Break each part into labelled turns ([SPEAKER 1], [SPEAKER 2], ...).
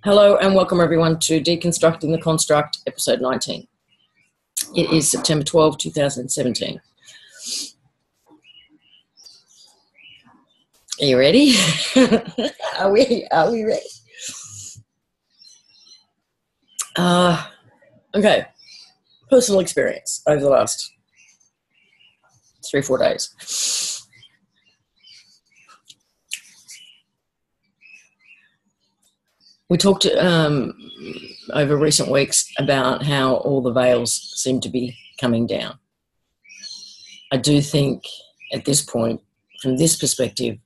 [SPEAKER 1] Hello and welcome everyone to Deconstructing the Construct, episode 19. It is September 12, 2017. Are you ready? Are we ready? Okay. Personal experience over the last 3 or 4 days. We talked over recent weeks about how all the veils seem to be coming down. I do think at this point, from this perspective,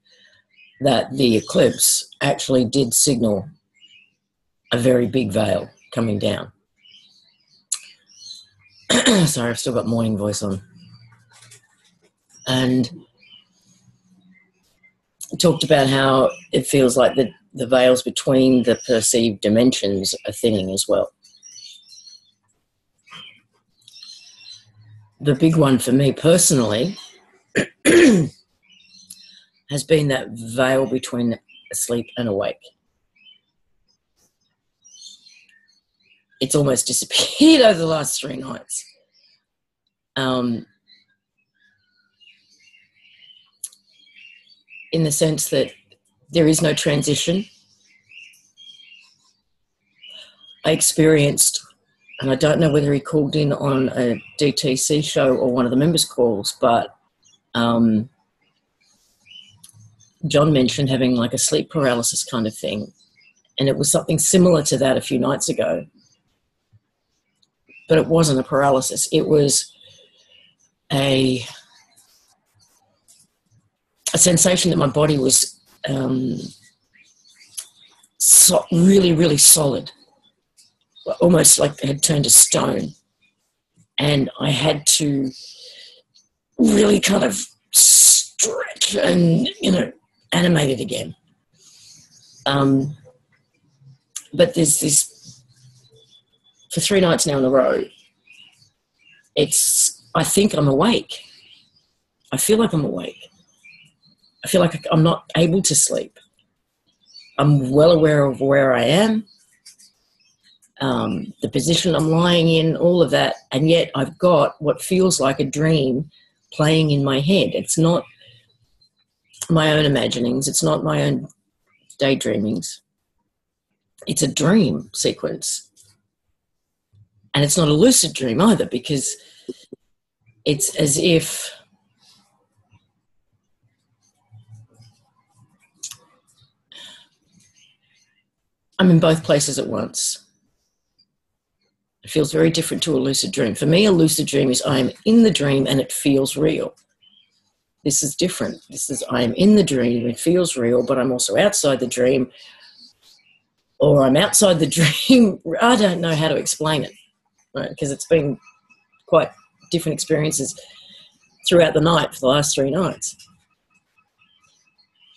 [SPEAKER 1] that the eclipse actually did signal a very big veil coming down. Sorry, I've still got morning voice on. And talked about how it feels like the veils between the perceived dimensions are thinning as well. The big one for me personally has been that veil between asleep and awake. It's almost disappeared over the last 3 nights. In the sense that there is no transition. I experienced, and I don't know whether he called in on a DTC show or one of the members' calls, but John mentioned having like a sleep paralysis kind of thing. And it was something similar to that a few nights ago. But it wasn't a paralysis. It was a sensation that my body was really, really solid, almost like it had turned to stone. And I had to really kind of stretch and, animate it again. But there's this, for 3 nights now in a row, I think I'm awake. I feel like I'm awake. I feel like I'm not able to sleep. I'm well aware of where I am, the position I'm lying in, all of that, and yet I've got what feels like a dream playing in my head. It's not my own imaginings. It's not my own daydreamings. It's a dream sequence. And it's not a lucid dream either, because it's as if I'm in both places at once. It feels very different to a lucid dream. For me, a lucid dream is I am in the dream and it feels real. This is different. This is I am in the dream, it feels real, but I'm also outside the dream, or I'm outside the dream. I don't know how to explain it, right? Because it's been quite different experiences throughout the night for the last 3 nights.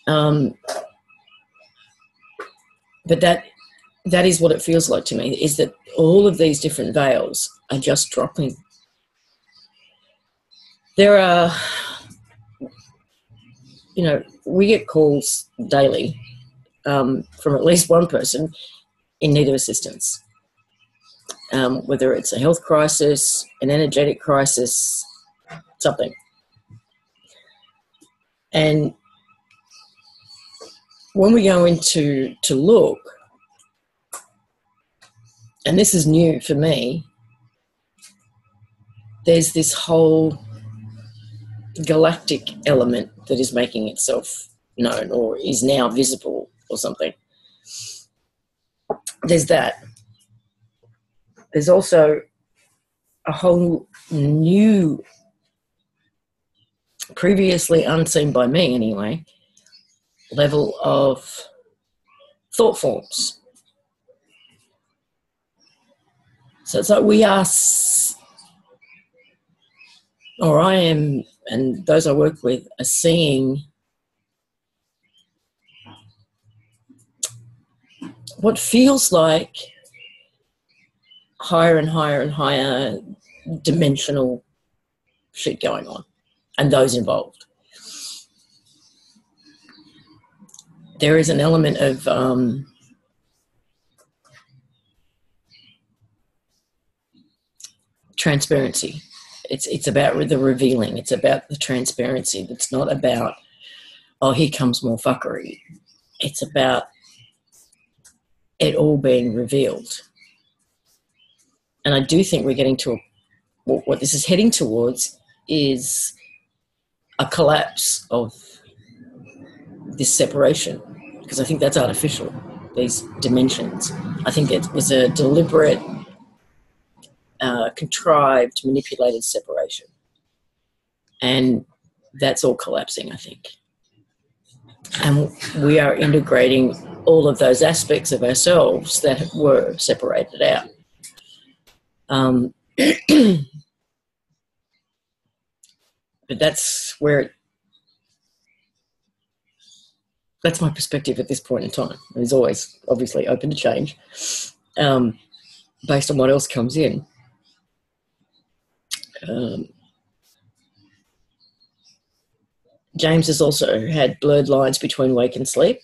[SPEAKER 1] But that is what it feels like to me, is that all of these different veils are just dropping. There are, we get calls daily from at least one person in need of assistance, whether it's a health crisis, an energetic crisis, something. And when we go into to look, and this is new for me, there's this whole galactic element that is making itself known or is now visible or something. There's that. There's also a whole new, previously unseen by me anyway, level of thought forms. So it's like we are, or I am, and those I work with are seeing what feels like higher and higher and higher dimensional shit going on, and those involved. There is an element of transparency. It's about the revealing. It's about the transparency. It's not about, oh, here comes more fuckery. It's about it all being revealed. And I do think we're getting to what this is heading towards is a collapse of this separation, because I think that's artificial, these dimensions. I think it was a deliberate, contrived, manipulated separation. And that's all collapsing, I think. And we are integrating all of those aspects of ourselves that were separated out. But that's where that's my perspective at this point in time. It's always obviously open to change based on what else comes in. James has also had blurred lines between wake and sleep.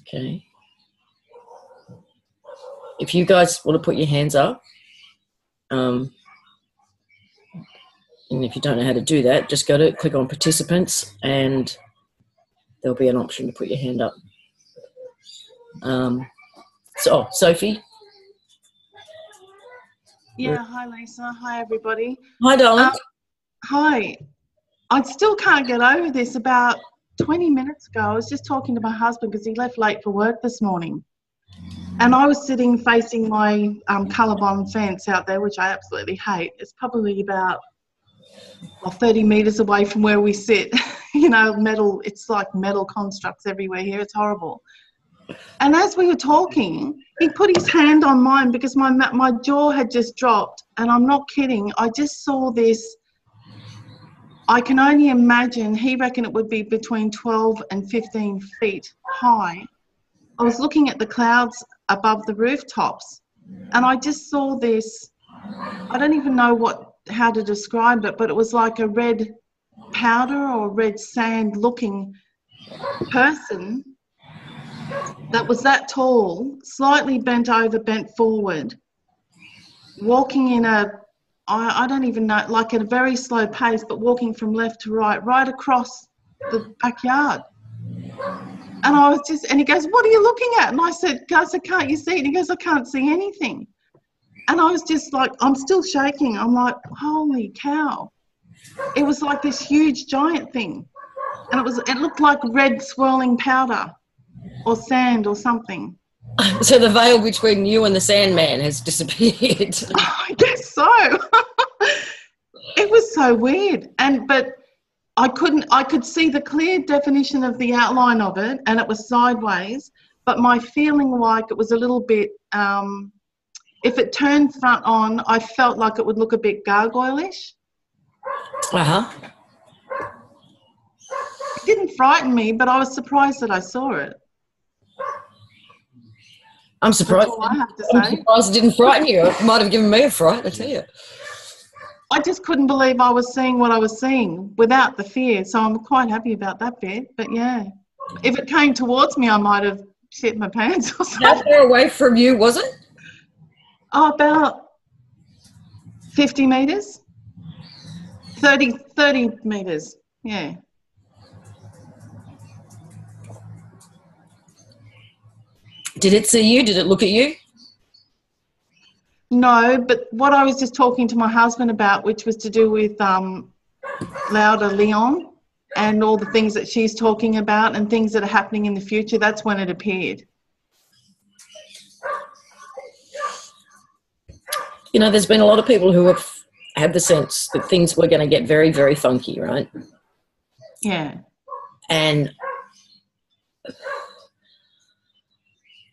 [SPEAKER 1] Okay. If you guys want to put your hands up, and if you don't know how to do that, just click on participants and there'll be an option to put your hand up. So, Sophie.
[SPEAKER 2] Yeah, hi Lisa. Hi everybody.
[SPEAKER 1] Hi, darling.
[SPEAKER 2] Hi. I still can't get over this. About 20 minutes ago, I was just talking to my husband because he left late for work this morning. And I was sitting facing my colour-bond fence out there, which I absolutely hate. It's probably about 30 metres away from where we sit. You know, metal, it's like metal constructs everywhere here. It's horrible. And as we were talking, he put his hand on mine because my jaw had just dropped. And I'm not kidding. I just saw this. I can only imagine, he reckoned it would be between 12 and 15 feet high. I was looking at the clouds above the rooftops and I just saw this, I don't even know how to describe it, but it was like a red powder or red sand looking person that was that tall, slightly bent over, bent forward, walking in I don't even know, like at a very slow pace, but walking from left to right across the backyard. And I was and he goes, what are you looking at? And I said, can't you see it? And he goes, I can't see anything. And I was just like, I'm still shaking. I'm like, holy cow. It was like this huge giant thing. And it looked like red swirling powder or sand or something.
[SPEAKER 1] So the veil between you and the Sandman has disappeared.
[SPEAKER 2] I guess so. It was so weird. But I could see the clear definition of the outline of it, and it was sideways, but my feeling like it was a little bit, if it turned front on, I felt like it would look a bit gargoyle-ish.
[SPEAKER 1] Uh-huh.
[SPEAKER 2] It didn't frighten me, but I was surprised that I saw it.
[SPEAKER 1] I'm surprised.
[SPEAKER 2] That's all I have to say.
[SPEAKER 1] I'm surprised it didn't frighten you. It might have given me a fright, I tell you.
[SPEAKER 2] I just couldn't believe I was seeing what I was seeing without the fear, so I'm quite happy about that bit. But yeah, if it came towards me, I might have shit my pants or something.
[SPEAKER 1] How far away from you was it?
[SPEAKER 2] Oh, about 50 metres. 30 metres, yeah.
[SPEAKER 1] Did it see you? Did it look at you?
[SPEAKER 2] No, but what I was just talking to my husband about, which was to do with Lauda Leon and all the things that she's talking about and things that are happening in the future, that's when it appeared.
[SPEAKER 1] You know, there's been a lot of people who have had the sense that things were going to get very, very funky, right?
[SPEAKER 2] Yeah.
[SPEAKER 1] And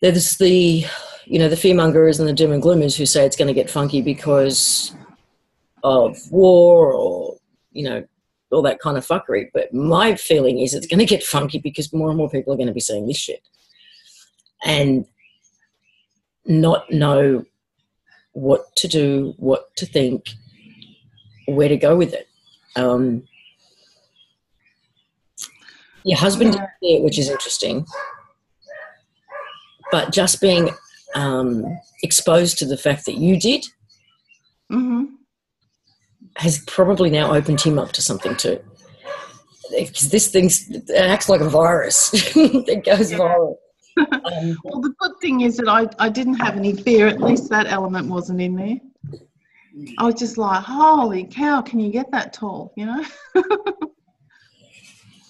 [SPEAKER 1] there's the fearmongers and the doom and gloomers who say it's going to get funky because of war or, all that kind of fuckery. But my feeling is it's going to get funky because more and more people are going to be seeing this shit and not know what to do, what to think, where to go with it. Your husband didn't see it, which is interesting. But just being exposed to the fact that you did has probably now opened him up to something too. Because this thing acts like a virus. It goes viral.
[SPEAKER 2] Well, the good thing is that I didn't have any fear. At least that element wasn't in there. I was just like, holy cow, can you get that tall, you know?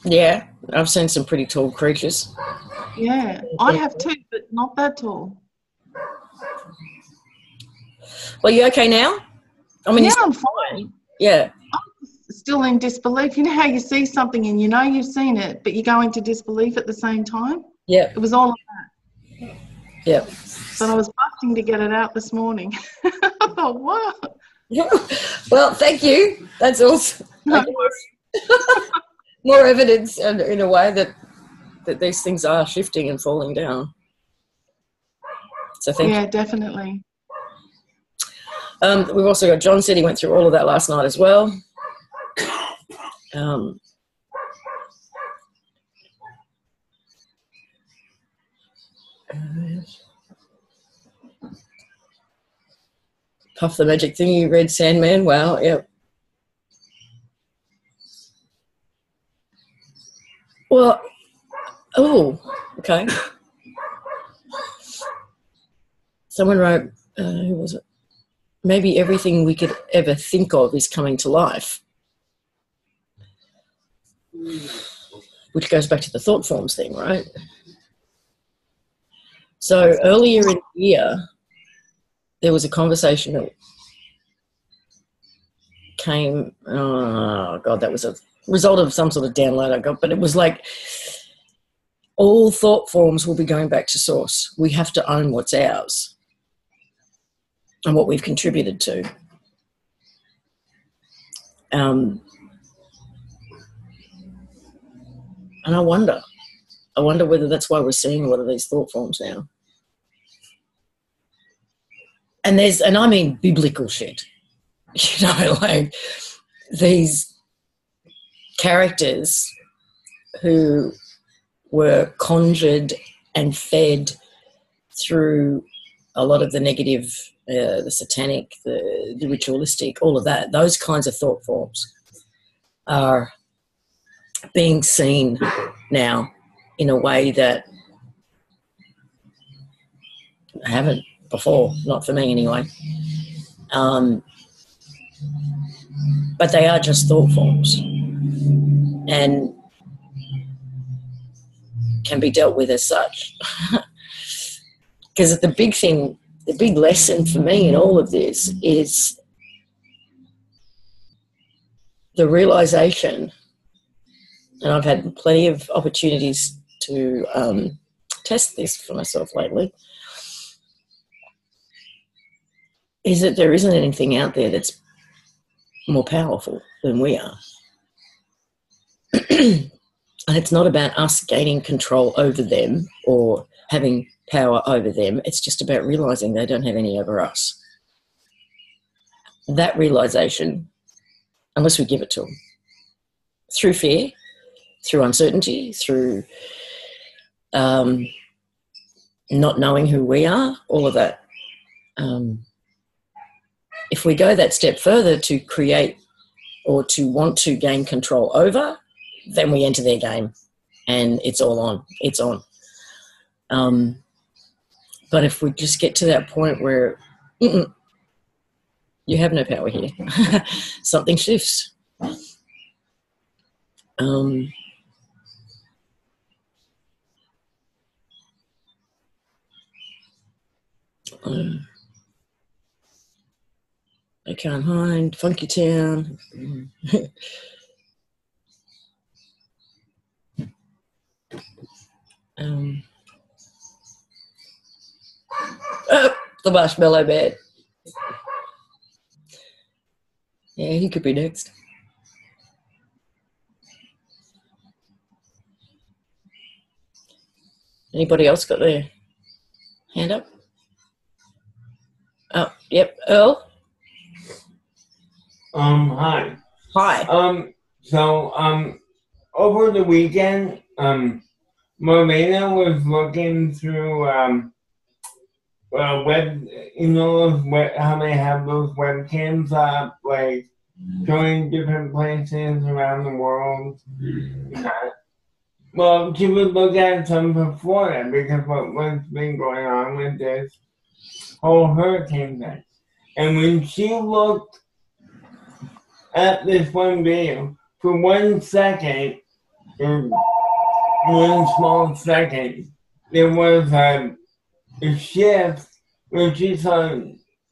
[SPEAKER 1] Yeah, I've seen some pretty tall creatures.
[SPEAKER 2] Yeah, I have too, but not that tall.
[SPEAKER 1] Well, you okay now? I mean,
[SPEAKER 2] yeah, I'm fine.
[SPEAKER 1] Yeah.
[SPEAKER 2] I'm still in disbelief. You know how you see something and you know you've seen it, but you go into disbelief at the same time?
[SPEAKER 1] Yeah.
[SPEAKER 2] It was all of that.
[SPEAKER 1] Yeah.
[SPEAKER 2] But I was busting to get it out this morning. I thought, what?
[SPEAKER 1] Well, thank you. That's awesome.
[SPEAKER 2] No
[SPEAKER 1] More evidence in a way that these things are shifting and falling down. So thank you.
[SPEAKER 2] Yeah, definitely.
[SPEAKER 1] We've also got John said he went through all of that last night as well. Puff the Magic Thing, you read Sandman. Wow, yep. Well, oh, okay. Someone wrote, who was it? Maybe everything we could ever think of is coming to life. Which goes back to the thought forms thing, right? So earlier in the year, there was a conversation that came, oh God, that was a result of some sort of download I got, but it was like all thought forms will be going back to source. We have to own what's ours and what we've contributed to. And I wonder whether that's why we're seeing a lot of these thought forms now. And I mean biblical shit, you know, like these characters who were conjured and fed through a lot of the negative, the satanic, the ritualistic, all of that. Those kinds of thought forms are being seen now in a way that I haven't before, not for me anyway. But they are just thought forms and can be dealt with as such. Because the big thing, the big lesson for me in all of this is the realisation, and I've had plenty of opportunities to test this for myself lately, is that there isn't anything out there that's more powerful than we are. And it's not about us gaining control over them or having power over them. It's just about realising they don't have any over us. That realisation, unless we give it to them, through fear, through uncertainty, through not knowing who we are, all of that. If we go that step further to create or to want to gain control over, then we enter their game and it's all on. It's on. But if we just get to that point where you have no power here, something shifts. I can't hide, Funky Town. The Marshmallow Man. Yeah, he could be next. Anybody else got their hand up? Oh, yep, Earl.
[SPEAKER 3] Hi.
[SPEAKER 1] Hi.
[SPEAKER 3] So over the weekend, Morena was looking through web, how they have those webcams up, like showing different places around the world. Well, she would look at some for Florida because what's been going on with this whole hurricane thing. And when she looked at this one video for 1 second, or 1 small second, there was a shift where she saw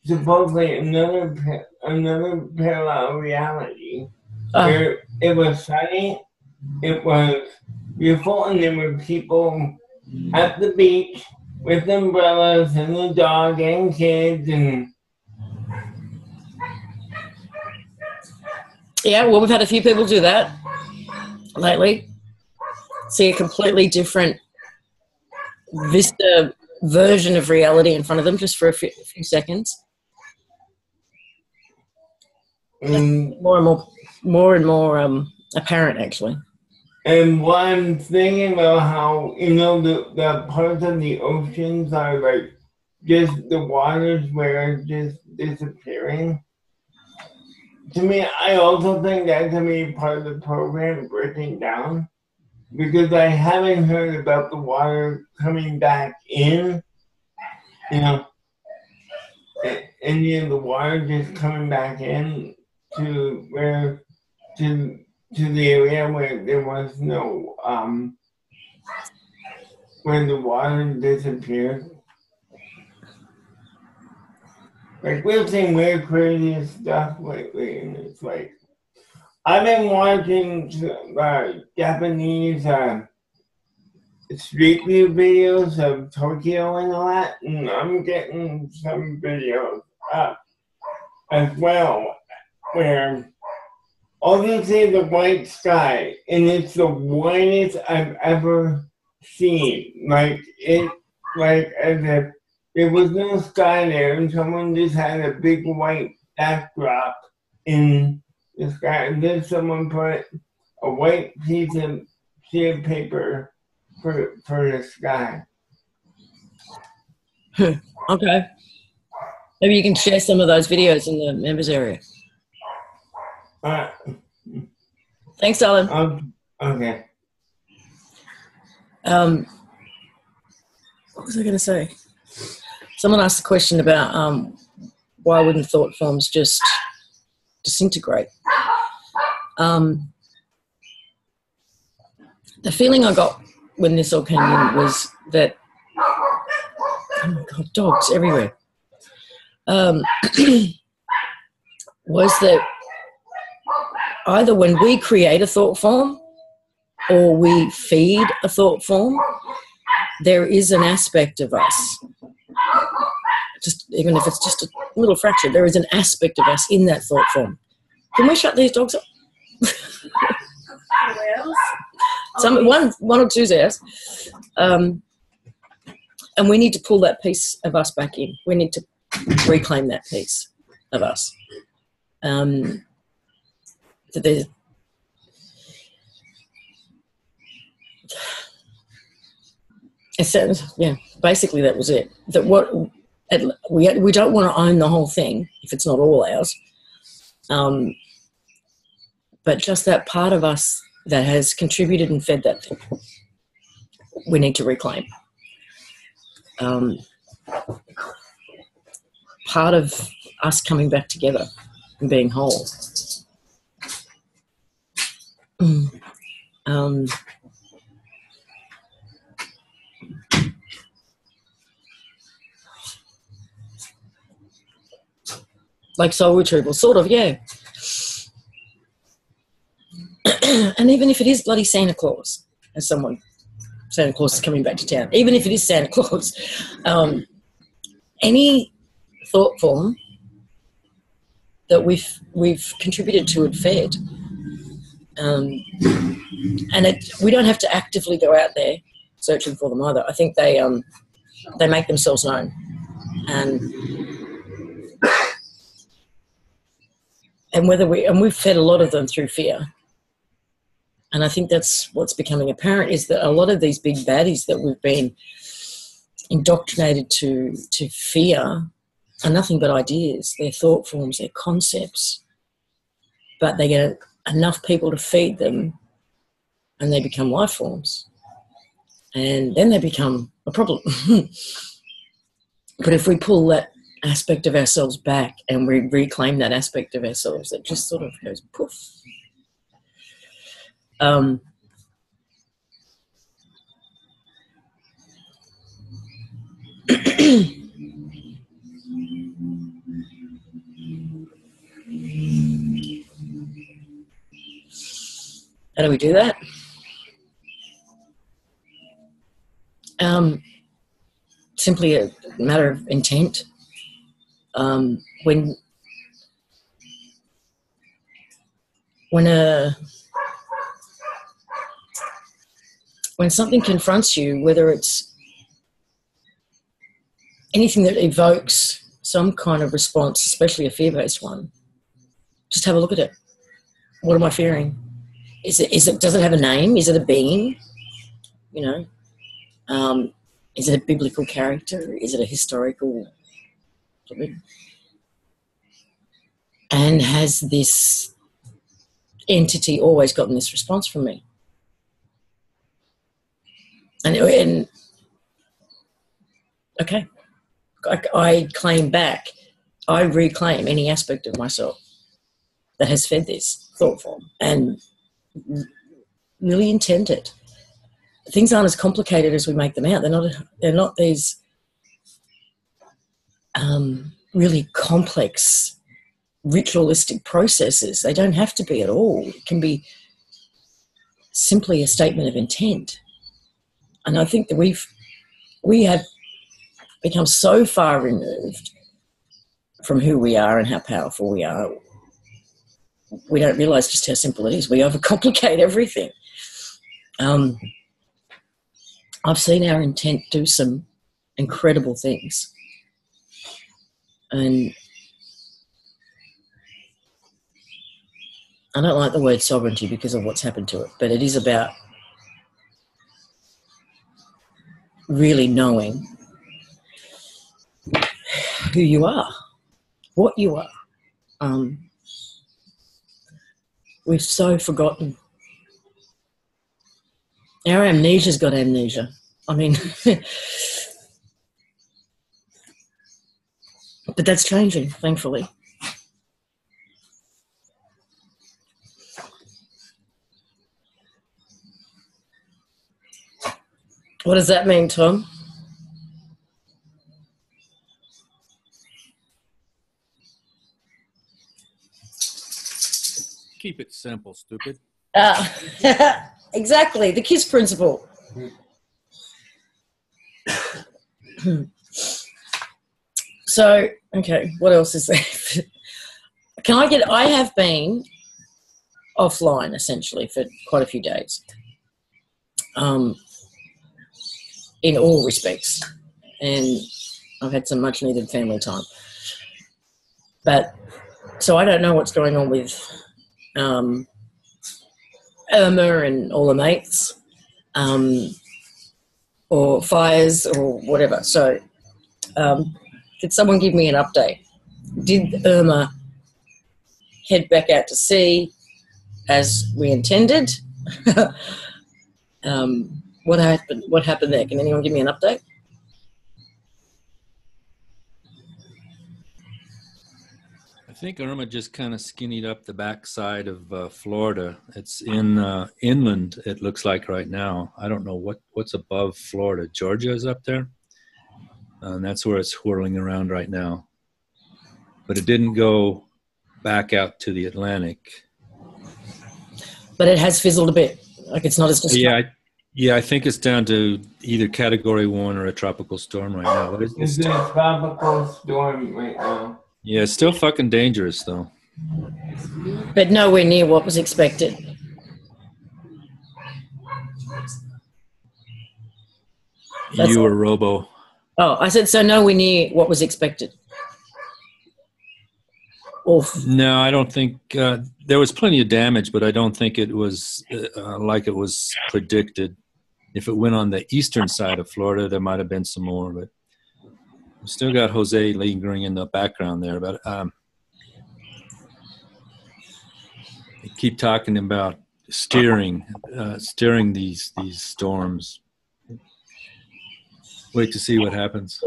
[SPEAKER 3] supposedly another parallel reality where it was sunny, it was beautiful, and there were people at the beach with umbrellas and the dog and kids and
[SPEAKER 1] yeah, well, we've had a few people do that lately. See a completely different vista version of reality in front of them just for a few seconds. More and more apparent, actually.
[SPEAKER 3] And one thing about how, the parts of the oceans are like just the waters where it's just disappearing. To me, I also think that can be part of the program breaking down, because I haven't heard about the water coming back in, any of the water just coming back in to the area where there was no, when the water disappeared. Like, we've seen weird, crazy stuff lately, and it's like, I've been watching Japanese street view videos of Tokyo and all that, and I'm getting some videos up as well, where all you see is the white sky, and it's the whitest I've ever seen. Like as if there was no sky there, and someone just had a big white backdrop in the sky, and then someone put a white piece of sheet of paper for the sky.
[SPEAKER 1] Okay. Maybe you can share some of those videos in the members area. Thanks, Alan.
[SPEAKER 3] Okay.
[SPEAKER 1] What was I going to say? Someone asked a question about why wouldn't thought forms just disintegrate? The feeling I got when this all came in was that, oh my God, dogs everywhere, was that either when we create a thought form or we feed a thought form, there is an aspect of us, just even if it's just a little fraction, there is an aspect of us in that thought form. Can we shut these dogs up? One or two's ours. And we need to pull that piece of us back in. We need to reclaim that piece of us. That there's basically that was it. That we don't want to own the whole thing if it's not all ours, but just that part of us that has contributed and fed that thing, we need to reclaim. Part of us coming back together and being whole. Like soul retrieval, sort of, yeah. And even if it is bloody Santa Claus, Santa Claus is coming back to town, even if it is Santa Claus, any thought form that we've contributed to and fed, and we don't have to actively go out there searching for them either. I think they make themselves known, and we've fed a lot of them through fear. And I think that's what's becoming apparent, is that a lot of these big baddies that we've been indoctrinated to fear are nothing but ideas. They're thought forms, they're concepts. But they get enough people to feed them and they become life forms. And then they become a problem. But if we pull that aspect of ourselves back and we reclaim that aspect of ourselves, it just sort of goes poof. How do we do that? Simply a matter of intent. When something confronts you, whether it's anything that evokes some kind of response, especially a fear-based one, just have a look at it. What am I fearing? Does it have a name? Is it a being? You know, is it a biblical character? Is it a historical something? And has this entity always gotten this response from me? And okay, I claim back, I reclaim any aspect of myself that has fed this thought form and really intend it. Things aren't as complicated as we make them out. They're not these really complex ritualistic processes. They don't have to be at all. It can be simply a statement of intent. And I think that we have become so far removed from who we are and how powerful we are, we don't realise just how simple it is. We overcomplicate everything. I've seen our intent do some incredible things. And I don't like the word sovereignty because of what's happened to it, but it is about really knowing who you are, what you are. We've so forgotten. Our amnesia's got amnesia. I mean, but that's changing, thankfully. What does that mean, Tom?
[SPEAKER 4] Keep it simple, stupid.
[SPEAKER 1] Exactly, the KISS principle. So, okay, what else is there? I have been offline, essentially, for quite a few days. In all respects. And I've had some much needed family time. But, so I don't know what's going on with Irma and all the mates, or fires or whatever. So could someone give me an update? Did Irma head back out to sea as we intended? What happened? What happened there? Can anyone give me an update?
[SPEAKER 4] I think Irma just kind of skinnied up the backside of Florida. It's in inland, it looks like right now. I don't know what's above Florida. Georgia is up there. And that's where it's whirling around right now. But it didn't go back out to the Atlantic.
[SPEAKER 1] But it has fizzled a bit. Like it's not as destructive.
[SPEAKER 4] Yeah, I think it's down to either Category 1 or a tropical storm right now. But
[SPEAKER 3] It's a tropical storm right now.
[SPEAKER 4] Yeah, it's still fucking dangerous, though.
[SPEAKER 1] But nowhere near what was expected.
[SPEAKER 4] You were Robo.
[SPEAKER 1] Oh, I said so nowhere near what was expected. Oof.
[SPEAKER 4] No, I don't think there was plenty of damage, but I don't think it was like it was predicted. If it went on the eastern side of Florida, there might have been some more, but we still got Jose lingering in the background there. But they keep talking about steering these storms. Wait to see what happens.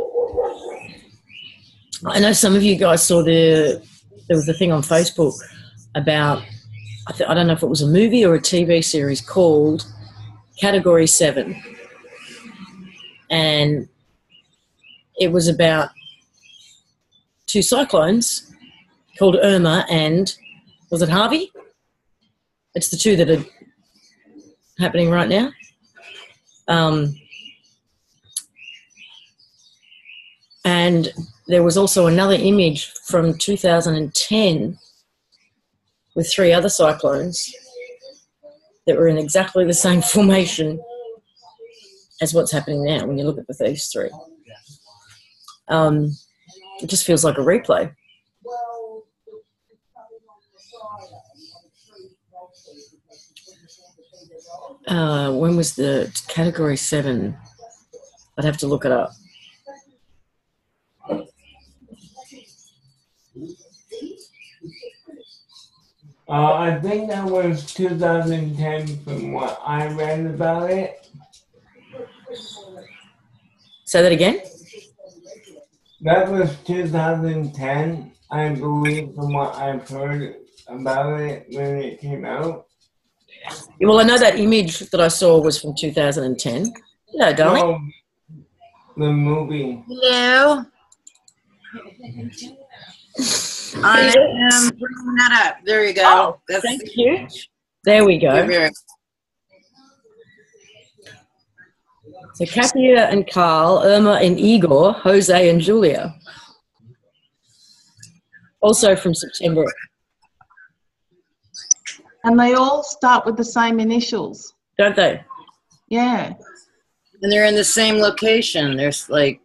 [SPEAKER 1] I know some of you guys saw there was a thing on Facebook about, I don't know if it was a movie or a TV series called Category 7. And it was about two cyclones called Irma and, was it Harvey? It's the two that are happening right now. And there was also another image from 2010 with 3 other cyclones that were in exactly the same formation as what's happening now when you look at these 3. It just feels like a replay. When was the Category 7? I'd have to look it up.
[SPEAKER 3] I think that was 2010 from what I read about it.
[SPEAKER 1] Say that again?
[SPEAKER 3] That was 2010, I believe, from what I've heard about it when it came out.
[SPEAKER 1] Well, I know that image that I saw was from 2010. Hello, darling.
[SPEAKER 3] The movie.
[SPEAKER 5] Hello. I am bringing that up. There you go.
[SPEAKER 1] Oh, thank you. There we go. So Katia and Carl, Irma and Igor, Jose and Julia. Also from September.
[SPEAKER 2] And they all start with the same initials.
[SPEAKER 1] Don't they?
[SPEAKER 2] Yeah.
[SPEAKER 5] And they're in the same location. There's like,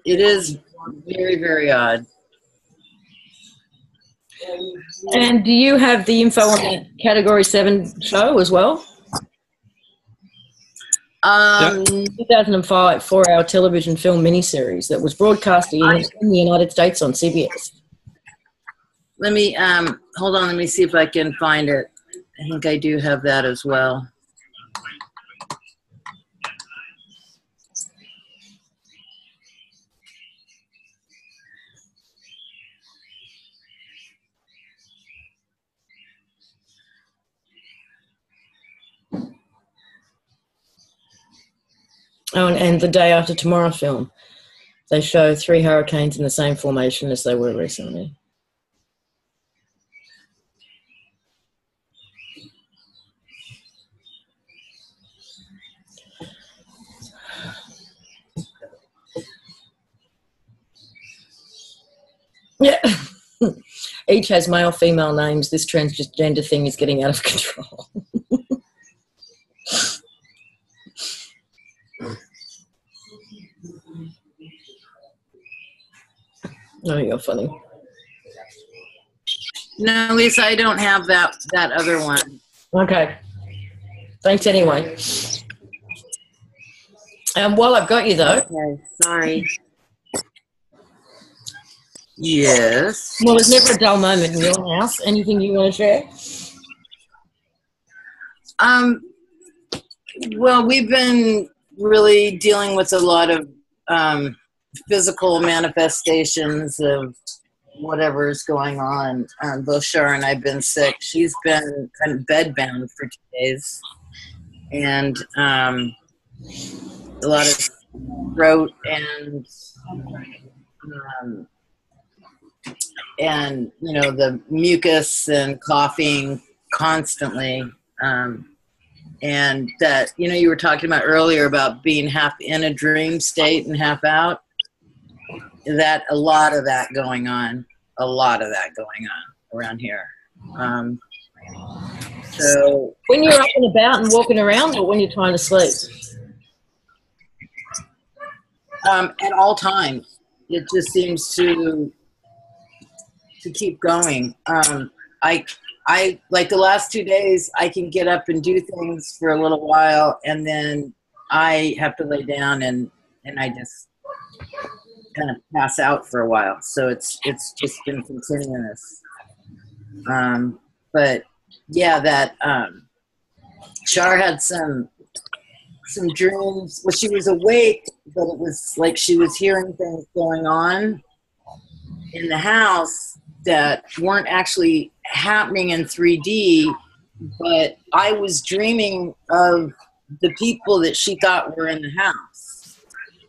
[SPEAKER 5] it is very, very odd.
[SPEAKER 1] And do you have the info on the Category 7 show as well? 2005 4-hour television film miniseries that was broadcast in the United States on CBS.
[SPEAKER 5] Let me, hold on, let me see if I can find it. I think I do have that as well.
[SPEAKER 1] Oh, and the Day After Tomorrow film. They show 3 hurricanes in the same formation as they were recently. Yeah. Each has male, female names. This transgender thing is getting out of control. Oh, you're funny.
[SPEAKER 5] No, Lisa, I don't have that other one.
[SPEAKER 1] Okay. Thanks anyway. While I've got you, though.
[SPEAKER 5] Okay, sorry. Yes.
[SPEAKER 1] Well, there's never a dull moment in your house. Anything you want to share?
[SPEAKER 5] Well, we've been really dealing with a lot of physical manifestations of whatever's going on. Both Shar and I've been sick. She's been kind of bedbound for 2 days. And a lot of throat and you know, the mucus and coughing constantly. And that, you know, you were talking about earlier about being half in a dream state and half out. That a lot of that going on around here. So
[SPEAKER 1] when you're up and about and walking around, or when you're trying to sleep?
[SPEAKER 5] At all times. it just seems to keep going. I like the last 2 days, I can get up and do things for a little while, and then I have to lay down and I just kind of pass out for a while. So it's just been continuous. But yeah, that Char had some dreams. Well, she was awake, but it was like she was hearing things going on in the house that weren't actually happening in 3D, but I was dreaming of the people that she thought were in the house.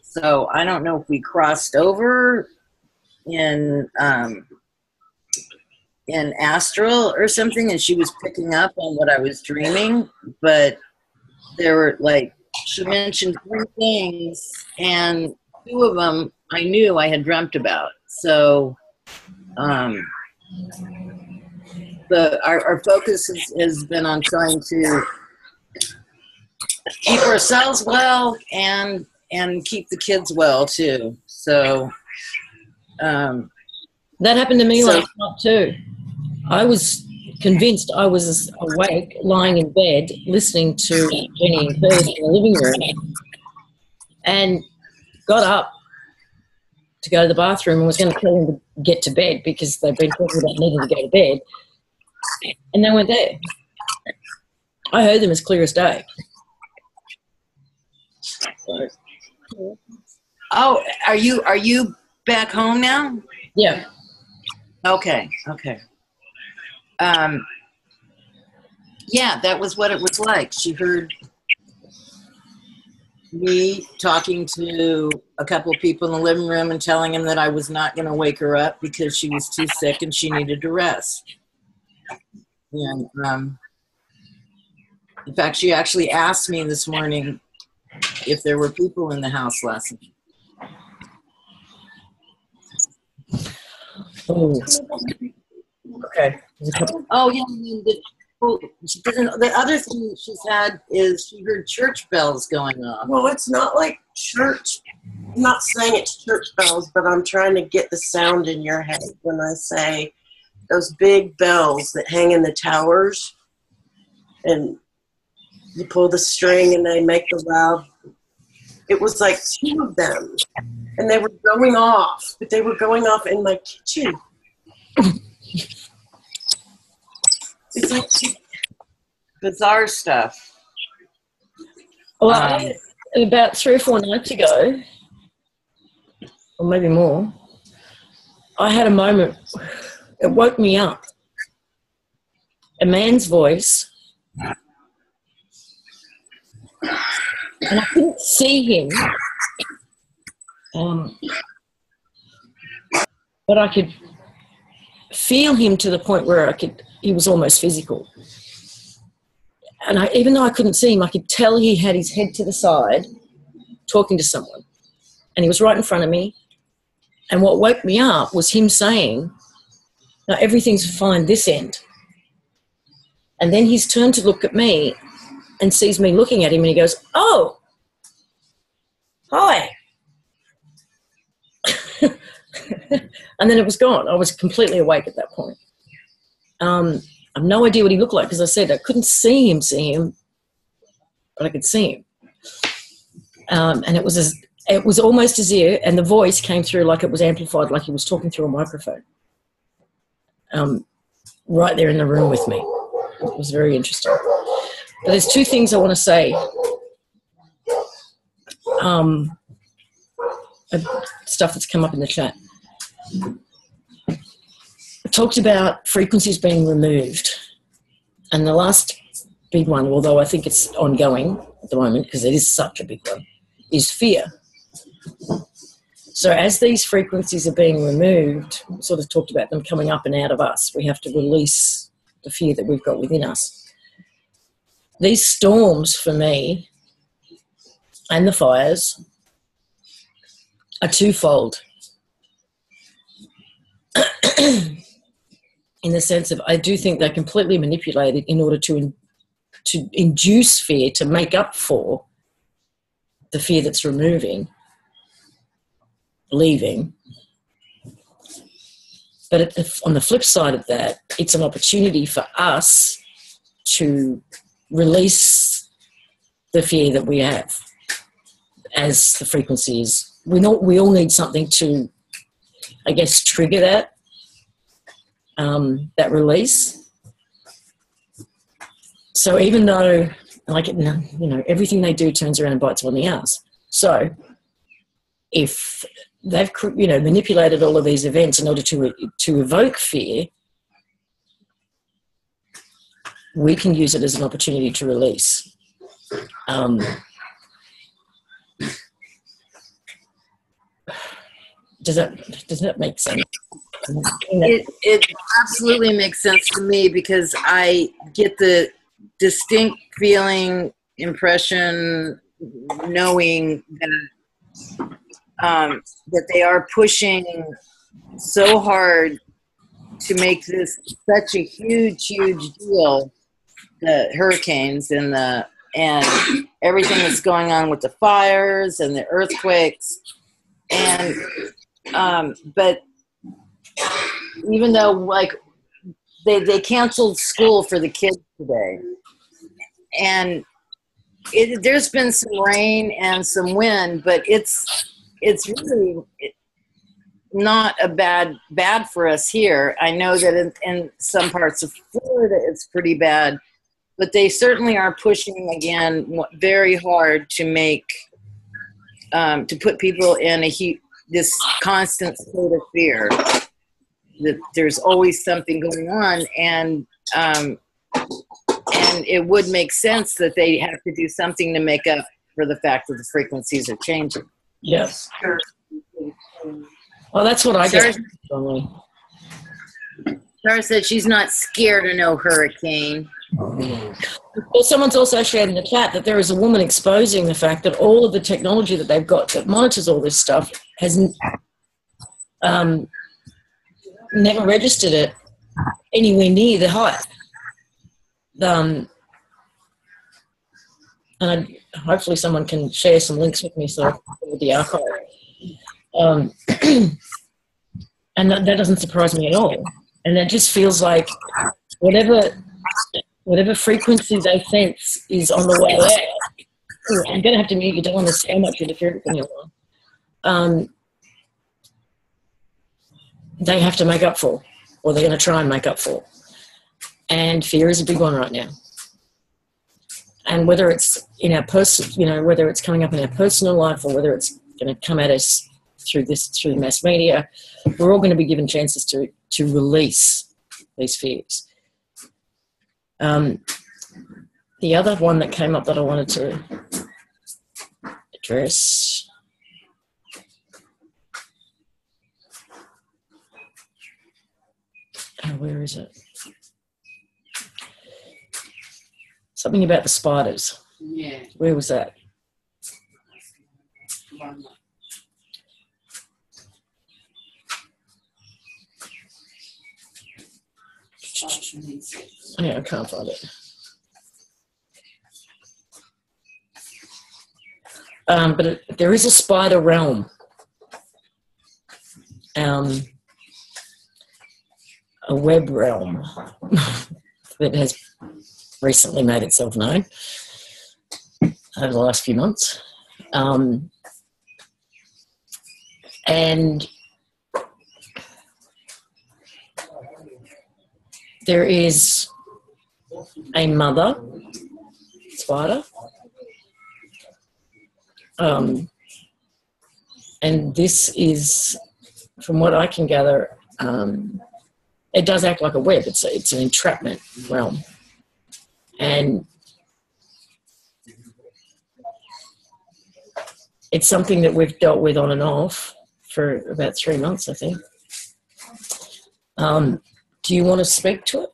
[SPEAKER 5] So I don't know if we crossed over in astral or something, and she was picking up on what I was dreaming, but there were like, she mentioned 3 things, and 2 of them I knew I had dreamt about. So our focus has been on trying to keep ourselves well and keep the kids well too. So
[SPEAKER 1] that happened to me last night too. I was convinced I was awake, lying in bed, listening to Jenny and Curtis in the living room, and got up to go to the bathroom and was going to tell them to get to bed because they've been talking about needing to go to bed, and they weren't there. I heard them as clear as day.
[SPEAKER 5] Oh, are you back home now?
[SPEAKER 1] Yeah.
[SPEAKER 5] Okay. Yeah, that was what it was like. She heard me talking to a couple of people in the living room and telling him that I was not going to wake her up because she was too sick and she needed to rest. And in fact, she actually asked me this morning if there were people in the house last night.
[SPEAKER 1] Oh. Okay.
[SPEAKER 5] Oh yeah. The other thing she's had is she heard church bells going off.
[SPEAKER 6] Well, it's not like church. I'm not saying it's church bells, but I'm trying to get the sound in your head when I say those big bells that hang in the towers, and you pull the string and they make the loud. It was like 2 of them, and they were going off, but they were going off in my kitchen. It's like
[SPEAKER 5] bizarre stuff.
[SPEAKER 1] Well, about 3 or 4 nights ago, or maybe more, I had a moment. It woke me up. A man's voice, and I couldn't see him, but I could feel him to the point where he was almost physical. And even though I couldn't see him, I could tell he had his head to the side talking to someone. And he was right in front of me. And what woke me up was him saying, "No, everything's fine this end." And then he's turned to look at me and sees me looking at him, and he goes, "Oh, hi." And then it was gone. I was completely awake at that point. I have no idea what he looked like, because I said I couldn't see him, but I could see him. And it was almost as if, and the voice came through like it was amplified, like he was talking through a microphone. Right there in the room with me. It was very interesting. But there's 2 things I want to say. Stuff that's come up in the chat. I talked about frequencies being removed. And the last big one, although I think it's ongoing at the moment because it is such a big one, is fear. So as these frequencies are being removed, we sort of talked about them coming up and out of us. We have to release the fear that we've got within us. These storms for me and the fires are twofold. In the sense of, I do think they're completely manipulated in order to induce fear, to make up for the fear that's removing. leaving. But on the flip side of that, it's an opportunity for us to release the fear that we have as the frequency is. We all need something to, I guess, trigger that, that release. So even though, everything they do turns around and bites on the ass. So if they've, manipulated all of these events in order to evoke fear, we can use it as an opportunity to release. Does that make sense?
[SPEAKER 5] It absolutely makes sense to me, because I get the distinct feeling, impression, knowing that they are pushing so hard to make this such a huge deal, the hurricanes and everything that's going on with the fires and the earthquakes. And but even though, like, they canceled school for the kids today, and there's been some rain and some wind, but it's really not a bad for us here. I know that in some parts of Florida it's pretty bad, but they certainly are pushing again very hard to make to put people in this constant state of fear that there's always something going on, and it would make sense that they have to do something to make up for the fact that the frequencies are changing.
[SPEAKER 1] Yes. Well, that's what I get.
[SPEAKER 5] Sarah said she's not scared of no hurricane.
[SPEAKER 1] Well, someone's also shared in the chat that there is a woman exposing the fact that all of the technology that they've got that monitors all this stuff has never registered it anywhere near the height. And hopefully someone can share some links with me so I can with the archive. And that doesn't surprise me at all. And it just feels like whatever frequency they sense is on the way out. I'm going to have to mute you. Don't want to so much interference in your life. They have to make up for, or they're going to try and make up for. And fear is a big one right now. And whether it's in our whether it's coming up in our personal life or whether it's going to come at us through mass media, we're all going to be given chances to release these fears. The other one that came up that I wanted to address. Where is it? Something about the spiders.
[SPEAKER 7] Yeah.
[SPEAKER 1] Where was that? Yeah, I can't find it. But there is a spider realm. A web realm that has recently made itself known over the last few months. And there is a mother spider. And this is, from what I can gather, it does act like a web. It's an entrapment realm. And it's something that we've dealt with on and off for about 3 months, I think. Do you want to speak to it?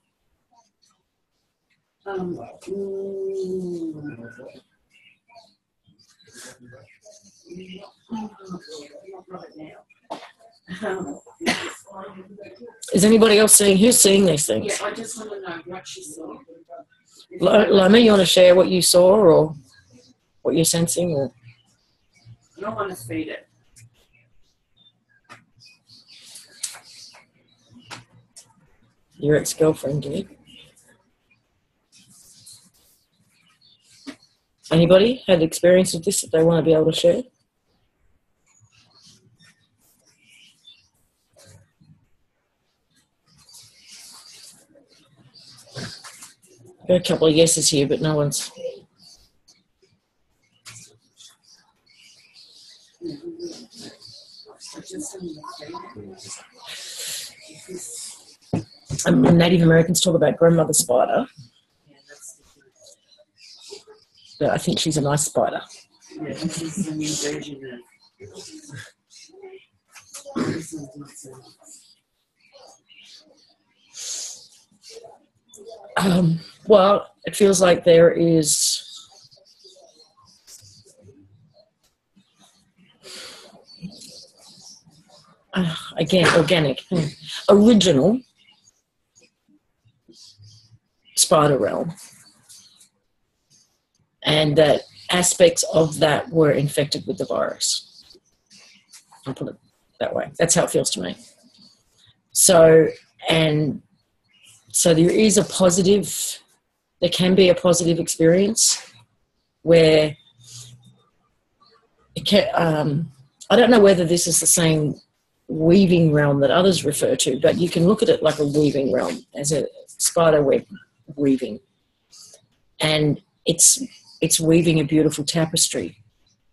[SPEAKER 1] Is anybody else seeing? Who's seeing these things?
[SPEAKER 7] Yeah, I just want to know what she saw.
[SPEAKER 1] Loma, you want to share what you saw or what you're sensing? Or?
[SPEAKER 7] I don't want to feed it.
[SPEAKER 1] Your ex-girlfriend did. Anybody had experience with this that they want to be able to share? Got a couple of yeses here, but no one's. Native Americans talk about grandmother spider. But I think she's a nice spider.
[SPEAKER 7] Yeah, this is a new version of this is
[SPEAKER 1] well, it feels like there is again, organic, original spider realm, and that aspects of that were infected with the virus. I'll put it that way. That's how it feels to me. So there is a positive, there can be a positive experience where it can, I don't know whether this is the same weaving realm that others refer to, but you can look at it like a weaving realm, as a spider web weaving. And it's weaving a beautiful tapestry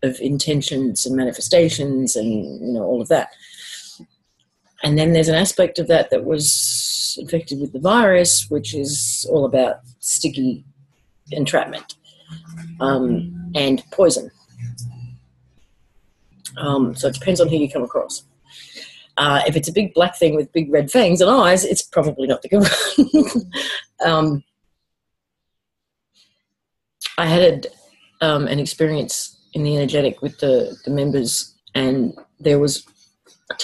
[SPEAKER 1] of intentions and manifestations and, all of that. And then there's an aspect of that was infected with the virus, which is all about sticky entrapment and poison. So it depends on who you come across. If it's a big black thing with big red fangs and eyes, it's probably not the good one. I had an experience in the energetic with the members, and there was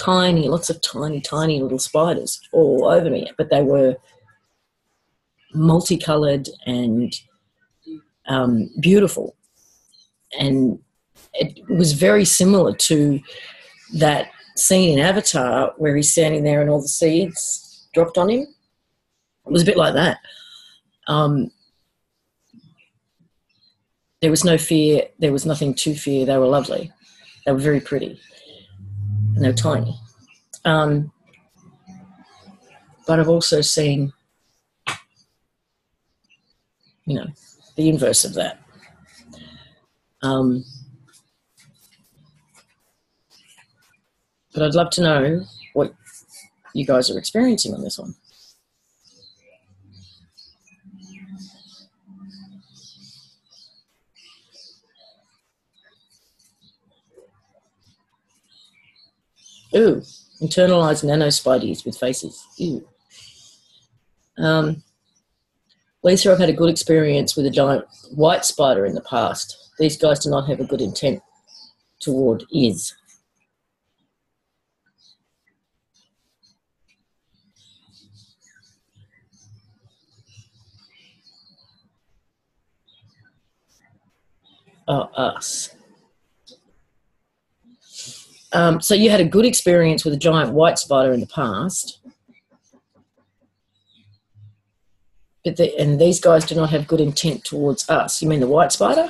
[SPEAKER 1] lots of tiny little spiders all over me, but they were multicolored and beautiful. And it was very similar to that scene in Avatar where he's standing there and all the seeds dropped on him. It was a bit like that. There was no fear. There was nothing to fear. They were lovely. They were very pretty. And they were tiny. But I've also seen, the inverse of that. But I'd love to know what you guys are experiencing on this one. Ooh, internalized nanospideys with faces. Ew. Lisa, I've had a good experience with a giant white spider in the past. These guys do not have a good intent toward is. Us. So you had a good experience with a giant white spider in the past, and these guys do not have good intent towards us. You mean the white spider?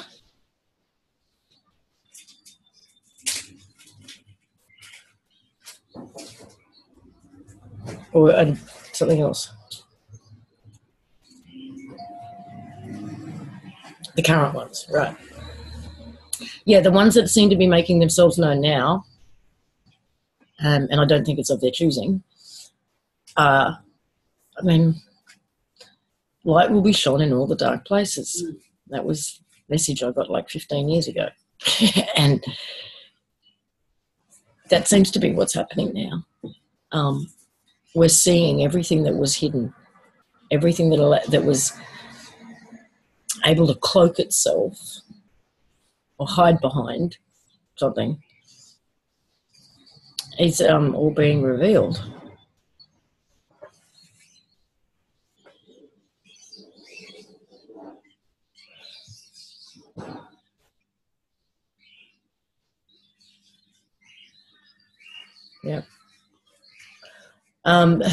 [SPEAKER 1] Or something else? The current ones, right. Yeah, the ones that seem to be making themselves known now, and I don't think it's of their choosing, light will be shone in all the dark places. That was a message I got like 15 years ago. And that seems to be what's happening now. We're seeing everything that was hidden, everything that was able to cloak itself or hide behind something is all being revealed. Yeah.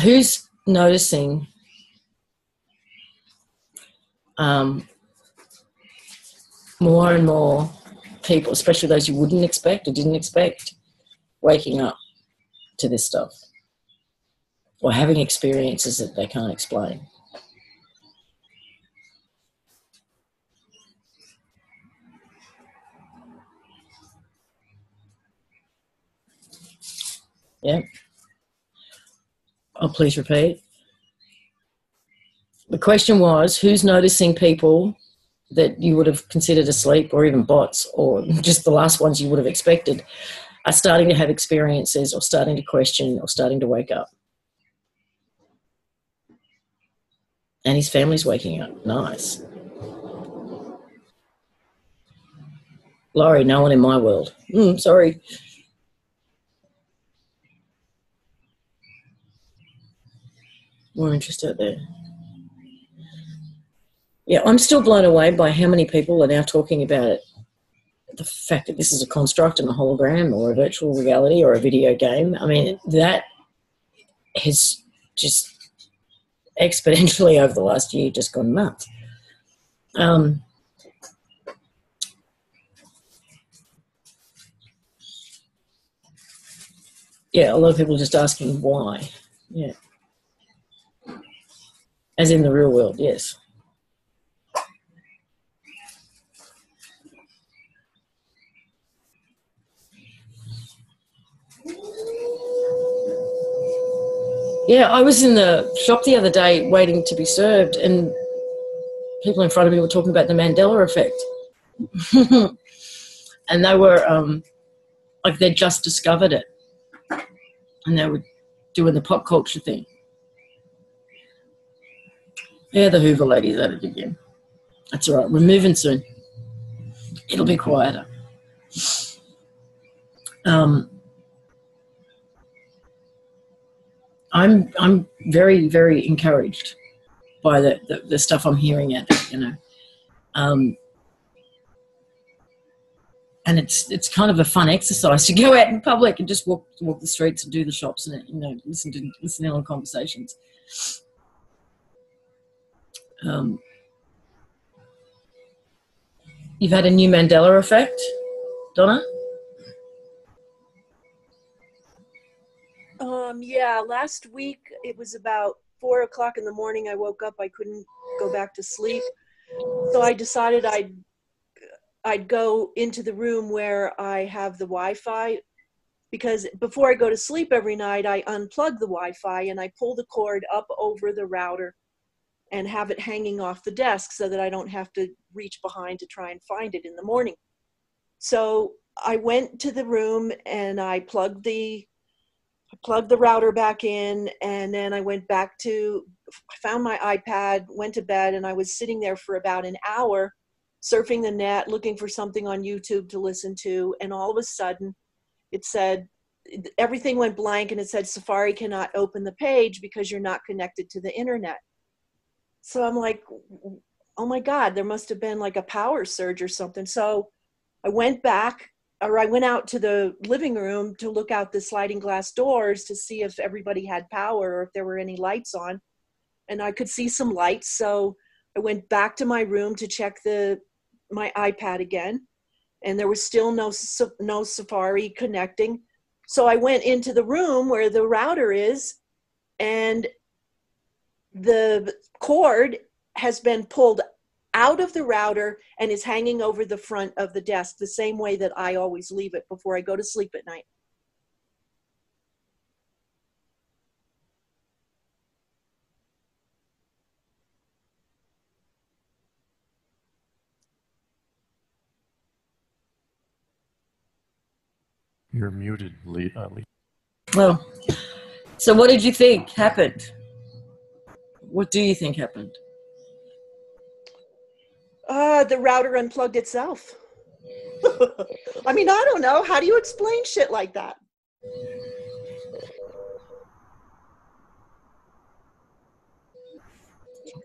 [SPEAKER 1] Who's noticing more and more people, especially those you wouldn't expect or didn't expect, waking up to this stuff or having experiences that they can't explain. Yeah. Oh, please repeat. The question was, who's noticing people that you would have considered asleep, or even bots, or just the last ones you would have expected, are starting to have experiences or starting to question or starting to wake up? And his family's waking up. Nice. Laurie, no one in my world. Sorry. More interest out there. Yeah, I'm still blown away by how many people are now talking about it. The fact that this is a construct and a hologram or a virtual reality or a video game. I mean, that has just exponentially over the last year just gone nuts. Yeah, a lot of people are just asking why. Yeah. As in the real world, yes. Yeah, I was in the shop the other day waiting to be served, and people in front of me were talking about the Mandela effect. And they were like they'd just discovered it, and they were doing the pop culture thing. Yeah, the Hoover lady's at it again. That's all right. We're moving soon. It'll be quieter. I'm very, very encouraged by the stuff I'm hearing at it, you know. And it's kind of a fun exercise to go out in public and just walk the streets and do the shops and, you know, listen in on conversations. You've had a new Mandela effect, Donna?
[SPEAKER 8] Yeah, last week it was about 4 o'clock in the morning. I woke up, I couldn't go back to sleep. So I decided I'd go into the room where I have the Wi-Fi, because before I go to sleep every night, I unplug the Wi-Fi and I pull the cord up over the router and have it hanging off the desk so that I don't have to reach behind to try and find it in the morning. So I went to the room and I plugged the router back in, and then I found my iPad, went to bed, and I was sitting there for about an hour surfing the net, looking for something on YouTube to listen to, and all of a sudden it said, everything went blank, and it said, Safari cannot open the page because you're not connected to the internet. So I'm like, oh my God, there must have been like a power surge or something. So I went out to the living room to look out the sliding glass doors to see if everybody had power or if there were any lights on. And I could see some lights. So I went back to my room to check my iPad again. And there was still no Safari connecting. So I went into the room where the router is, and the cord has been pulled out of the router and is hanging over the front of the desk, the same way that I always leave it before I go to sleep at night.
[SPEAKER 9] You're muted, Lee.
[SPEAKER 1] Well, so what did you think happened? What do you think happened?
[SPEAKER 8] The router unplugged itself. I mean, I don't know. How do you explain shit like that?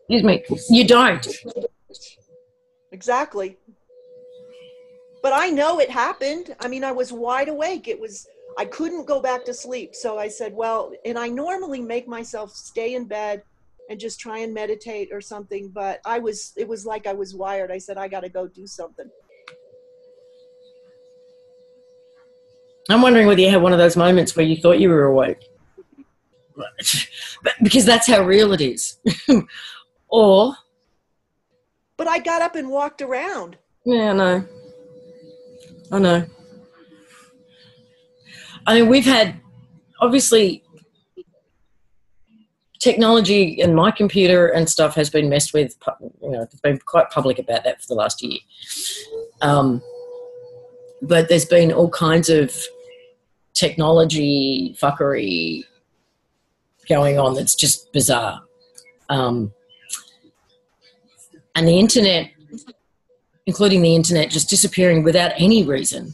[SPEAKER 1] Excuse me. You don't.
[SPEAKER 8] Exactly. But I know it happened. I mean, I was wide awake. I couldn't go back to sleep. So I said, well, and I normally make myself stay in bed and just try and meditate or something. But it was like I was wired. I said, I got to go do something.
[SPEAKER 1] I'm wondering whether you had one of those moments where you thought you were awake. Because that's how real it is. Or...
[SPEAKER 8] But I got up and walked around.
[SPEAKER 1] Yeah, I know. I mean, we've had, obviously, technology and my computer and stuff has been messed with. You know, it's been quite public about that for the last year. But there's been all kinds of technology fuckery going on that's just bizarre. And the internet, including the internet, just disappearing without any reason.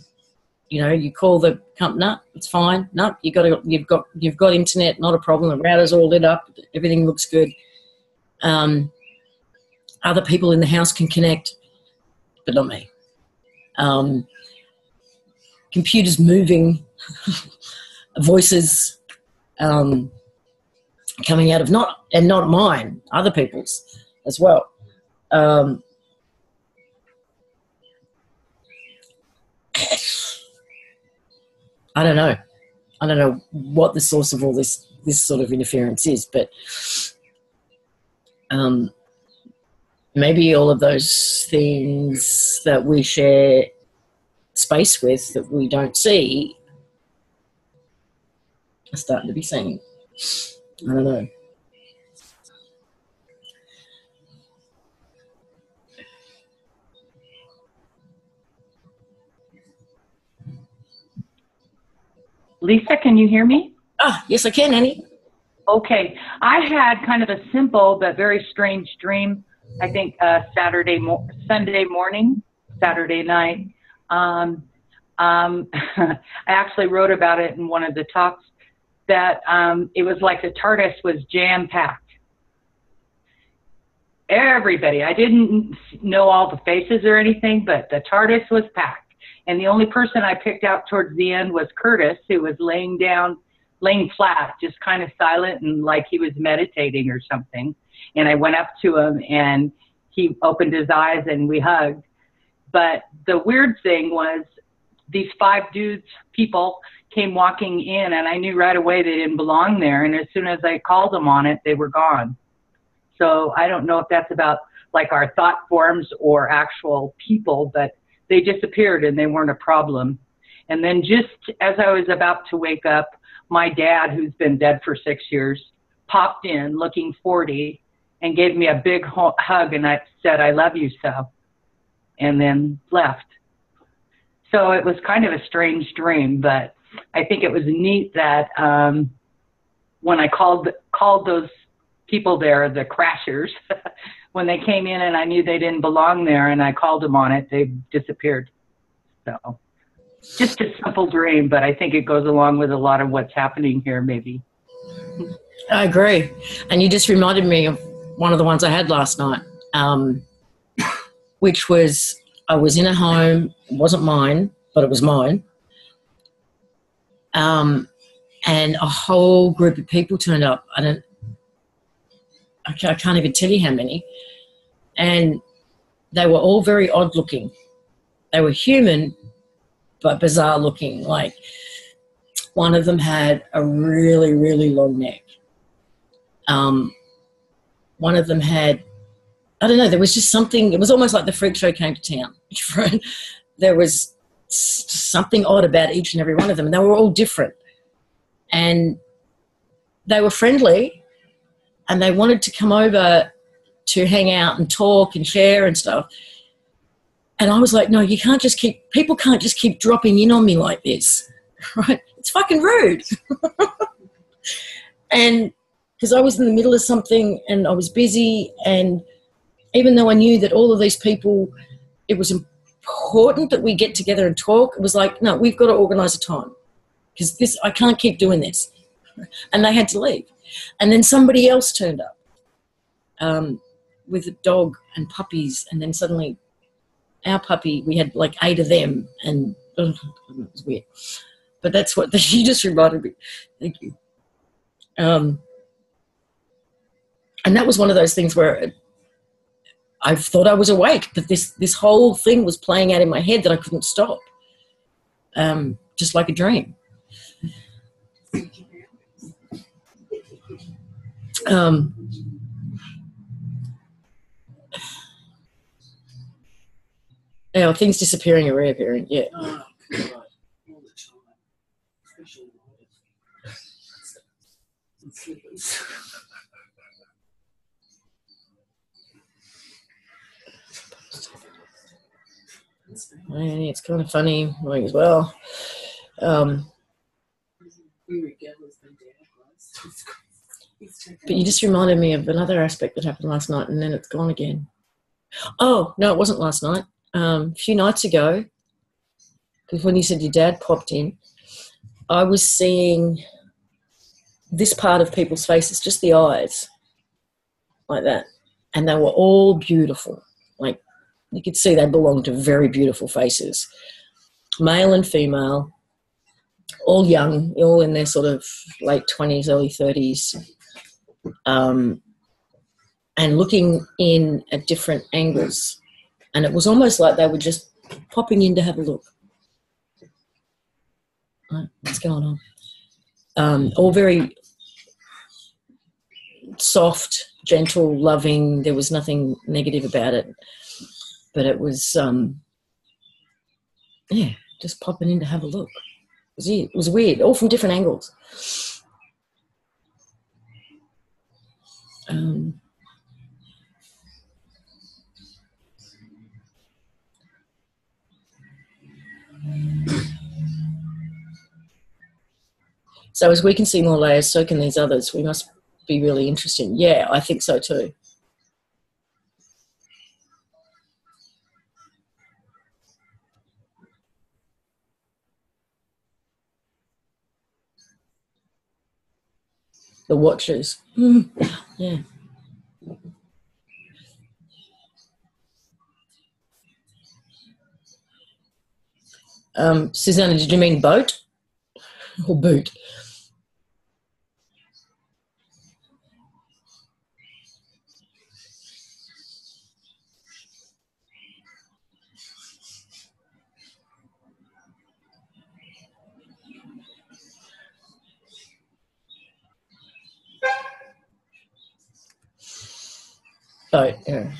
[SPEAKER 1] You know, you call the company, no, it's fine. No, you've got internet, not a problem. The router's all lit up, everything looks good. Other people in the house can connect, but not me. Computers moving, voices coming out of not mine, other people's as well. I don't know what the source of all this sort of interference is, but maybe all of those things that we share space with that we don't see are starting to be seen. I don't know.
[SPEAKER 10] Lisa, can you hear me?
[SPEAKER 1] Ah, yes, I can, Annie.
[SPEAKER 10] Okay. I had kind of a simple but very strange dream, I think Sunday morning, Saturday night. I actually wrote about it in one of the talks that it was like the TARDIS was jam-packed. Everybody, I didn't know all the faces or anything, but the TARDIS was packed. And the only person I picked out towards the end was Curtis, who was laying flat, just kind of silent and like he was meditating or something. And I went up to him and he opened his eyes and we hugged. But the weird thing was these 5 people came walking in and I knew right away they didn't belong there. And as soon as I called them on it, they were gone. So I don't know if that's about like our thought forms or actual people, but they disappeared and they weren't a problem. And then just as I was about to wake up, my dad, who's been dead for 6 years, popped in looking 40 and gave me a big hug and I said, I love you so, and then left. So it was kind of a strange dream, but I think it was neat that when I called those people there, the crashers, when they came in and I knew they didn't belong there and I called them on it, they disappeared. So just a simple dream, but I think it goes along with a lot of what's happening here maybe.
[SPEAKER 1] I agree. And you just reminded me of one of the ones I had last night, which was I was in a home, it wasn't mine, but it was mine. And a whole group of people turned up. I can't even tell you how many. And they were all very odd looking. They were human, but bizarre looking. Like one of them had a really, really long neck. One of them had, I don't know, there was just something, it was almost like the freak show came to town. Right? There was something odd about each and every one of them. And they were all different. And they were friendly. And they wanted to come over to hang out and talk and share and stuff. And I was like, no, people can't just keep dropping in on me like this, right? It's fucking rude. And because I was in the middle of something and I was busy, and even though I knew that all of these people, it was important that we get together and talk, it was like, no, we've got to organise a time because I can't keep doing this. And they had to leave. And then somebody else turned up with a dog and puppies, and then suddenly our puppy, we had like 8 of them, and it was weird. But that's what you just reminded me. Thank you. And that was one of those things where I thought I was awake, but this whole thing was playing out in my head that I couldn't stop, just like a dream. Yeah, things disappearing and reappearing, yeah.
[SPEAKER 7] Oh, God.
[SPEAKER 1] It's kind of funny, like, as well. But you just reminded me of another aspect that happened last night, and then it's gone again. Oh, no, it wasn't last night. A few nights ago, because when you said your dad popped in, I was seeing this part of people's faces, just the eyes, like that. And they were all beautiful. Like, you could see they belonged to very beautiful faces. Male and female, all young, all in their sort of late 20s, early 30s, and looking in at different angles. And it was almost like they were just popping in to have a look. Right, what's going on? All very soft, gentle, loving. There was nothing negative about it. But it was, just popping in to have a look. It was weird, all from different angles. So as we can see more layers, so can these others. We must be really interesting. Yeah, I think so too. The watchers. Yeah. Susanna, did you mean boat or boot? Boat, yeah.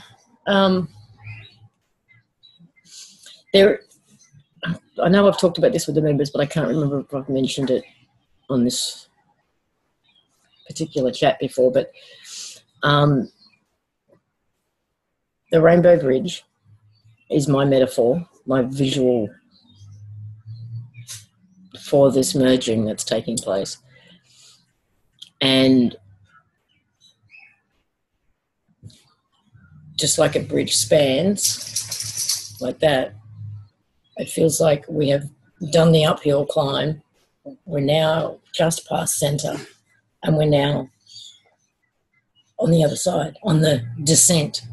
[SPEAKER 1] I know I've talked about this with the members, but I can't remember if I've mentioned it on this particular chat before, but the Rainbow Bridge is my metaphor, my visual for this merging that's taking place. And just like a bridge spans like that, it feels like we have done the uphill climb. We're now just past centre, and we're now on the other side, on the descent.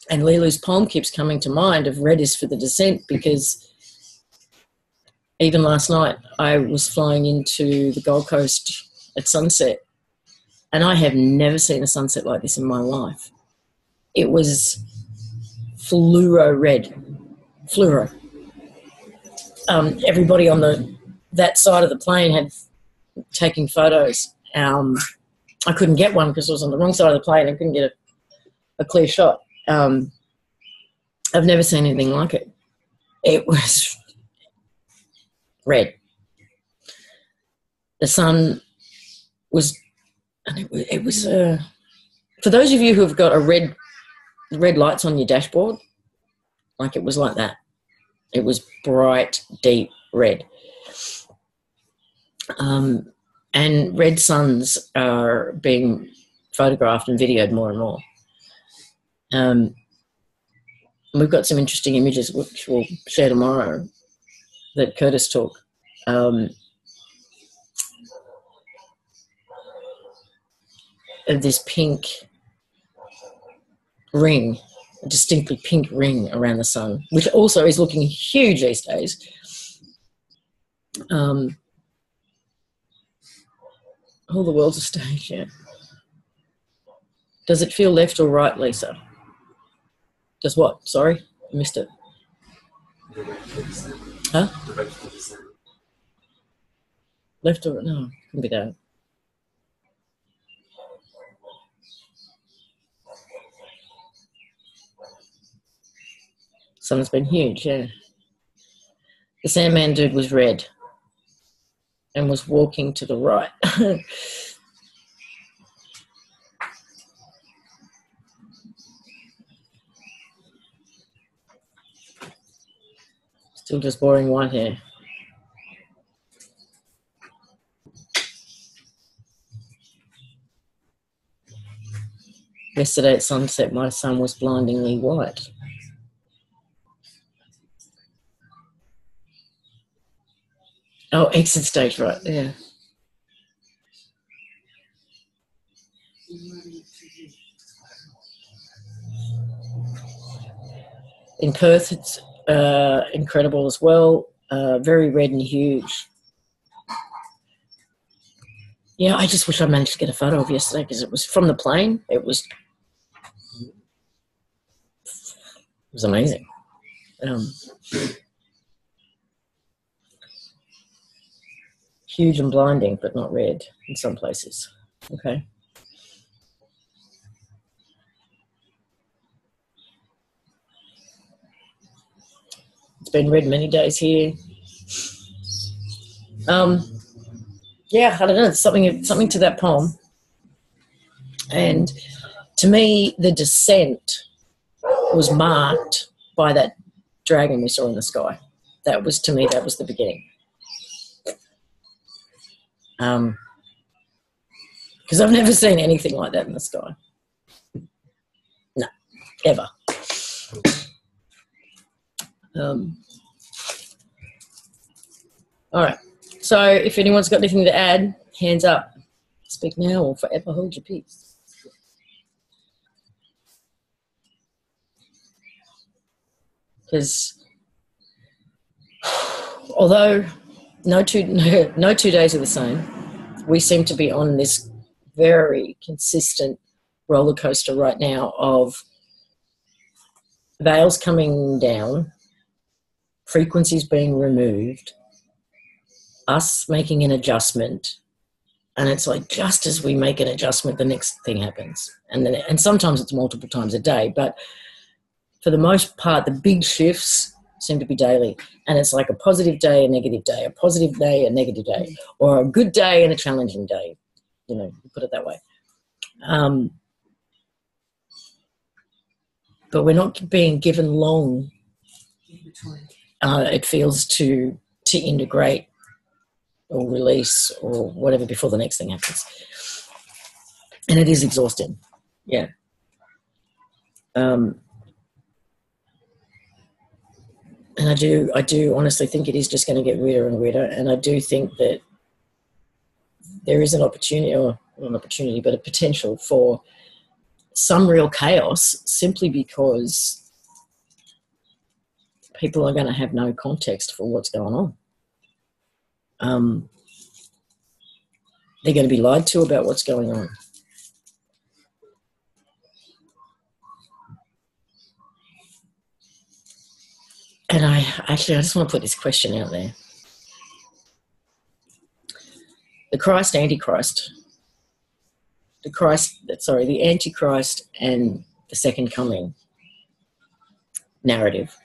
[SPEAKER 1] And Lilu's poem keeps coming to mind of red is for the descent, because even last night I was flying into the Gold Coast at sunset, and I have never seen a sunset like this in my life. It was fluoro red, fluoro. Everybody on that side of the plane had taking photos. I couldn't get one because I was on the wrong side of the plane. I couldn't get a clear shot. I've never seen anything like it. It was red. The sun was, and it was for those of you who have got a red lights on your dashboard, like, it was like that. It was bright, deep red. And red suns are being photographed and videoed more and more. We've got some interesting images which we'll share tomorrow that Curtis took. Of this pink ring, a distinctly pink ring around the sun, which also is looking huge these days. All the world's a stage, yeah. Does it feel left or right, Lisa? Does what? Sorry, I missed it. Huh? Left or no? Couldn't be that. Sun's been huge, yeah. The Sandman dude was red and was walking to the right. Still just boring white hair. Yesterday at sunset, my sun was blindingly white. Oh, exit stage, right, yeah. In Perth, it's incredible as well. Very red and huge. Yeah, I just wish I managed to get a photo of yesterday because it was from the plane. It was amazing. Huge and blinding, but not red in some places. Okay. It's been red many days here. Yeah, I don't know. Something to that poem. And to me, the descent was marked by that dragon we saw in the sky. That was, to me, that was the beginning. Because I've never seen anything like that in the sky. No, ever. All right. So if anyone's got anything to add, hands up. Speak now or forever hold your peace. Because although no two days are the same, we seem to be on this very consistent roller coaster right now of veils coming down, frequencies being removed, us making an adjustment, and it's like just as we make an adjustment, the next thing happens. And sometimes it's multiple times a day, but for the most part, the big shifts seem to be daily. And it's like a positive day, a negative day, a positive day, a negative day, or a good day and a challenging day. You know, put it that way. But we're not being given long, it feels, to integrate or release or whatever before the next thing happens. And it is exhausting. Yeah. And I do honestly think it is just going to get weirder and weirder. And I do think that there is an opportunity, or not an opportunity, but a potential for some real chaos simply because people are going to have no context for what's going on. They're going to be lied to about what's going on. And I just want to put this question out there. The Antichrist and the Second Coming narrative.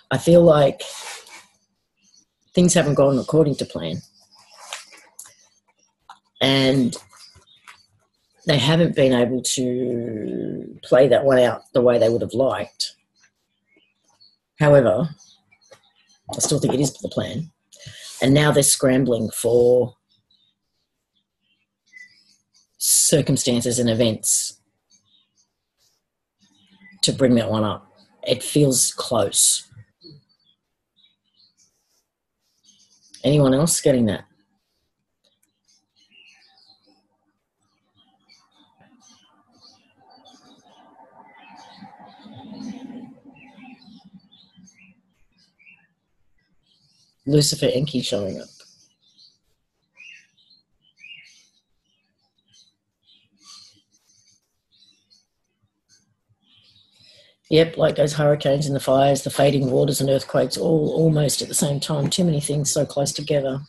[SPEAKER 1] I feel like things haven't gone according to plan. And they haven't been able to play that one out the way they would have liked. However, I still think it is the plan. And now they're scrambling for circumstances and events to bring that one up. It feels close. Anyone else getting that? Lucifer Enki showing up. Yep, like those hurricanes and the fires, the fading waters and earthquakes, all almost at the same time. Too many things so close together.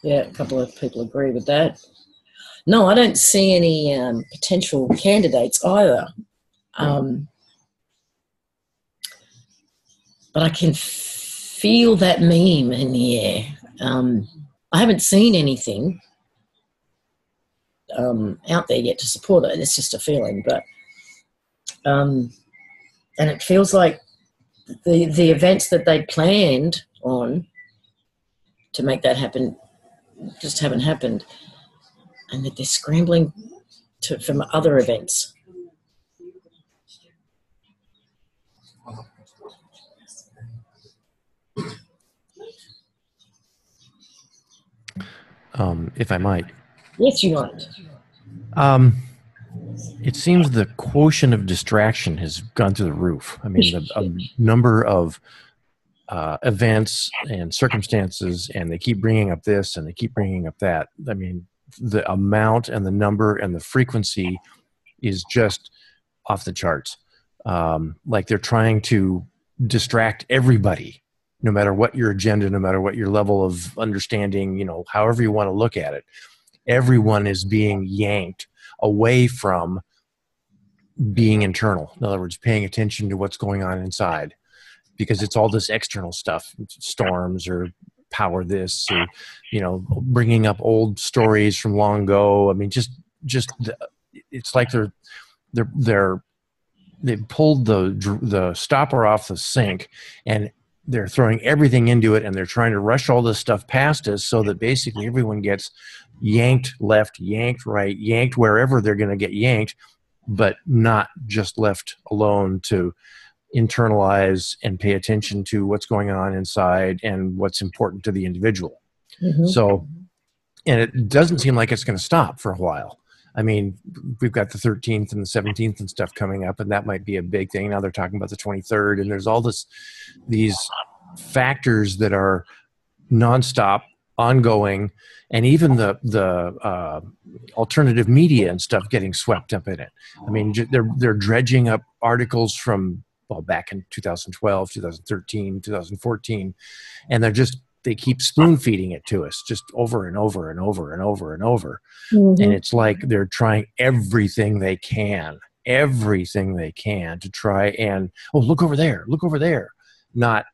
[SPEAKER 1] Yeah, a couple of people agree with that. No, I don't see any potential candidates either. But I can feel that meme in the air. I haven't seen anything out there yet to support it. It's just a feeling, but and it feels like the events that they planned on to make that happen just haven't happened, and that they're scrambling from other events.
[SPEAKER 9] If I might.
[SPEAKER 1] Yes, you might.
[SPEAKER 9] It seems the quotient of distraction has gone through the roof. I mean, a number of events and circumstances, and they keep bringing up this and they keep bringing up that. I mean, the amount and the number and the frequency is just off the charts. Like they're trying to distract everybody, no matter what your agenda, no matter what your level of understanding, however you want to look at it. Everyone is being yanked away from being internal. In other words, paying attention to what's going on inside, because it's all this external stuff, storms or power this, or, bringing up old stories from long ago. I mean, it's like they pulled the stopper off the sink, and they're throwing everything into it, and they're trying to rush all this stuff past us so that basically everyone gets yanked left, yanked right, yanked wherever they're going to get yanked, but not just left alone to internalize and pay attention to what's going on inside and what's important to the individual. Mm-hmm. So, and it doesn't seem like it's going to stop for a while. I mean, we've got the 13th and the 17th and stuff coming up, and that might be a big thing. Now they're talking about the 23rd, and there's all these factors that are nonstop, ongoing, and even the alternative media and stuff getting swept up in it. I mean, they're dredging up articles from back in 2012, 2013, 2014, and they keep spoon feeding it to us just over and over and over and over and over. Mm-hmm. And it's like they're trying everything they can to try and, look over there, not